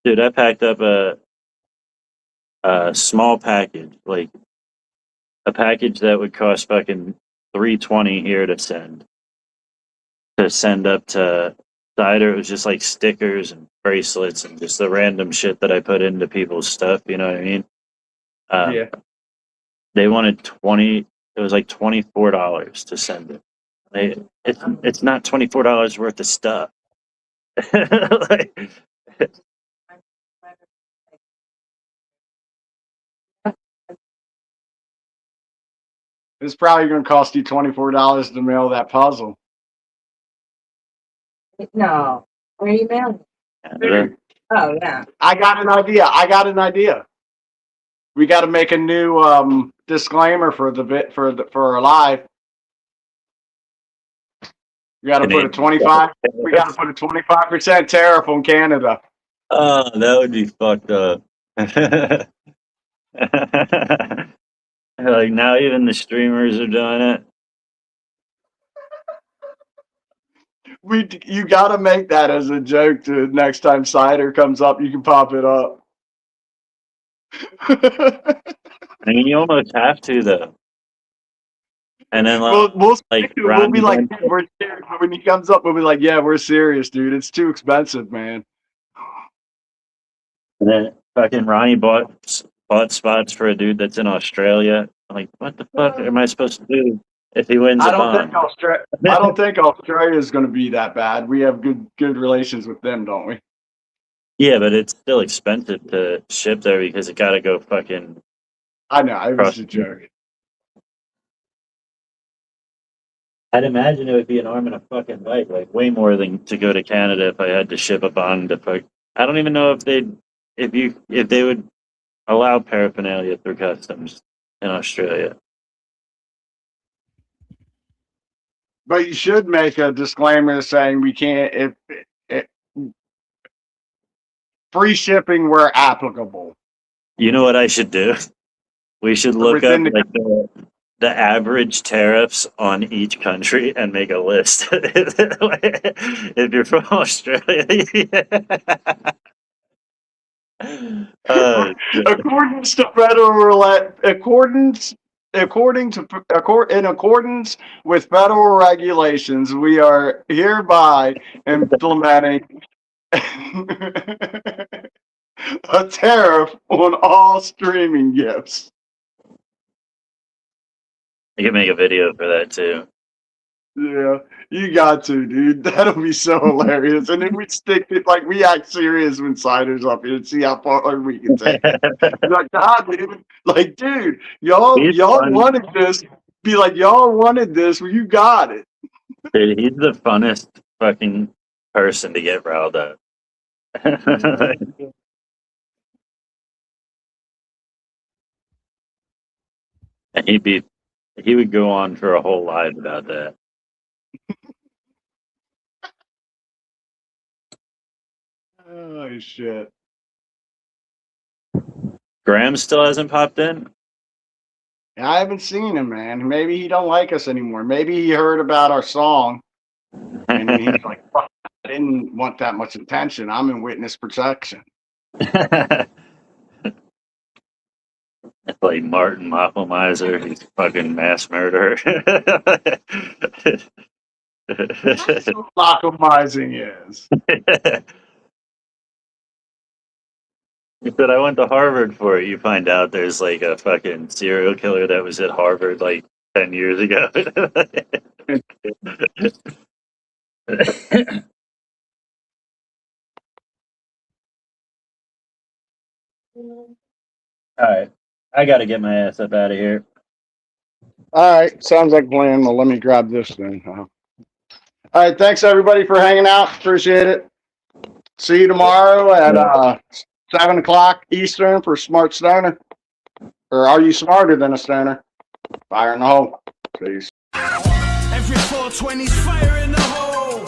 Dude, I packed up a small package, like a package that would cost fucking $3.20 here to send up to Cider. It was just like stickers and bracelets and just the random shit that I put into people's stuff. You know what I mean? Yeah. They wanted 20. It was like $24 to send it. It's not $24 worth of stuff. Like, It's probably going to cost you $24 to mail that puzzle. No. Where are you mailing? Canada. Oh, yeah. I got an idea. We got to make a new disclaimer for for our live. We got to put a 25. We got to put a 25% tariff on Canada. Oh, that would be fucked up. Like now, even the streamers are doing it. You got to make that as a joke to next time cider comes up. You can pop it up. I mean, you almost have to though. And then we'll be like, we're serious. When he comes up, we'll be like, yeah, we're serious, dude. It's too expensive, man. And then fucking Ronnie bought spots for a dude that's in Australia. I'm like, what the fuck am I supposed to do? if he wins I a don't bond. think Australia. I don't think Australia is going to be that bad. We have good relations with them, don't we? Yeah, but it's still expensive to ship there because it got to go fucking I know. It was across. a joke. I'd imagine it would be an arm and a fucking leg, like way more than to go to Canada if I had to ship a bond. I don't even know if they would allow paraphernalia through customs in Australia. But you should make a disclaimer saying we can't if free shipping where applicable. You know what I should do? We should look up Within the, like the average tariffs on each country and make a list. If you're from Australia, oh, shit. in accordance with federal regulations, we are hereby implementing a tariff on all streaming gifts. You can make a video for that too. Yeah, you got to, dude. That'll be so hilarious. And then we stick it like we act serious insiders up here and see how far we can take it. Like, God, dude. Like, dude, y'all He's fun. wanted this. Be like, y'all wanted this. Well, you got it. Dude, he's the funnest fucking person to get riled up. And he would go on for a whole live about that. Oh shit. Graham still hasn't popped in. I haven't seen him, man. Maybe he don't like us anymore. Maybe he heard about our song and then he's like, "Fuck, I didn't want that much attention. I'm in witness protection." It's like Martin Mapplemiser, he's fucking mass murderer. That's what locomizing is. He said, I went to Harvard for it. You find out there's like a fucking serial killer that was at Harvard like 10 years ago. All right. I got to get my ass up out of here. All right, sounds like a plan. Well, let me grab this then. All right, thanks everybody for hanging out. Appreciate it. See you tomorrow at 7 o'clock Eastern for Smart Stoner. Or are you smarter than a stoner? Fire in the hole. Peace. Every 420's fire in the hole.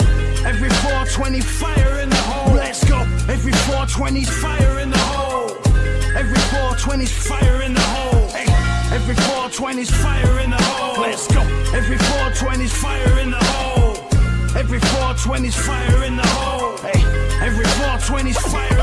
Every 420 fire in the hole. Let's go. Every 420's fire in the hole. Every 420's fire in the hole. Hey. Every 420's fire in the hole. Let's go. Every 420's fire in the hole. Every 420's fire in the hole. Hey. Every 420's fire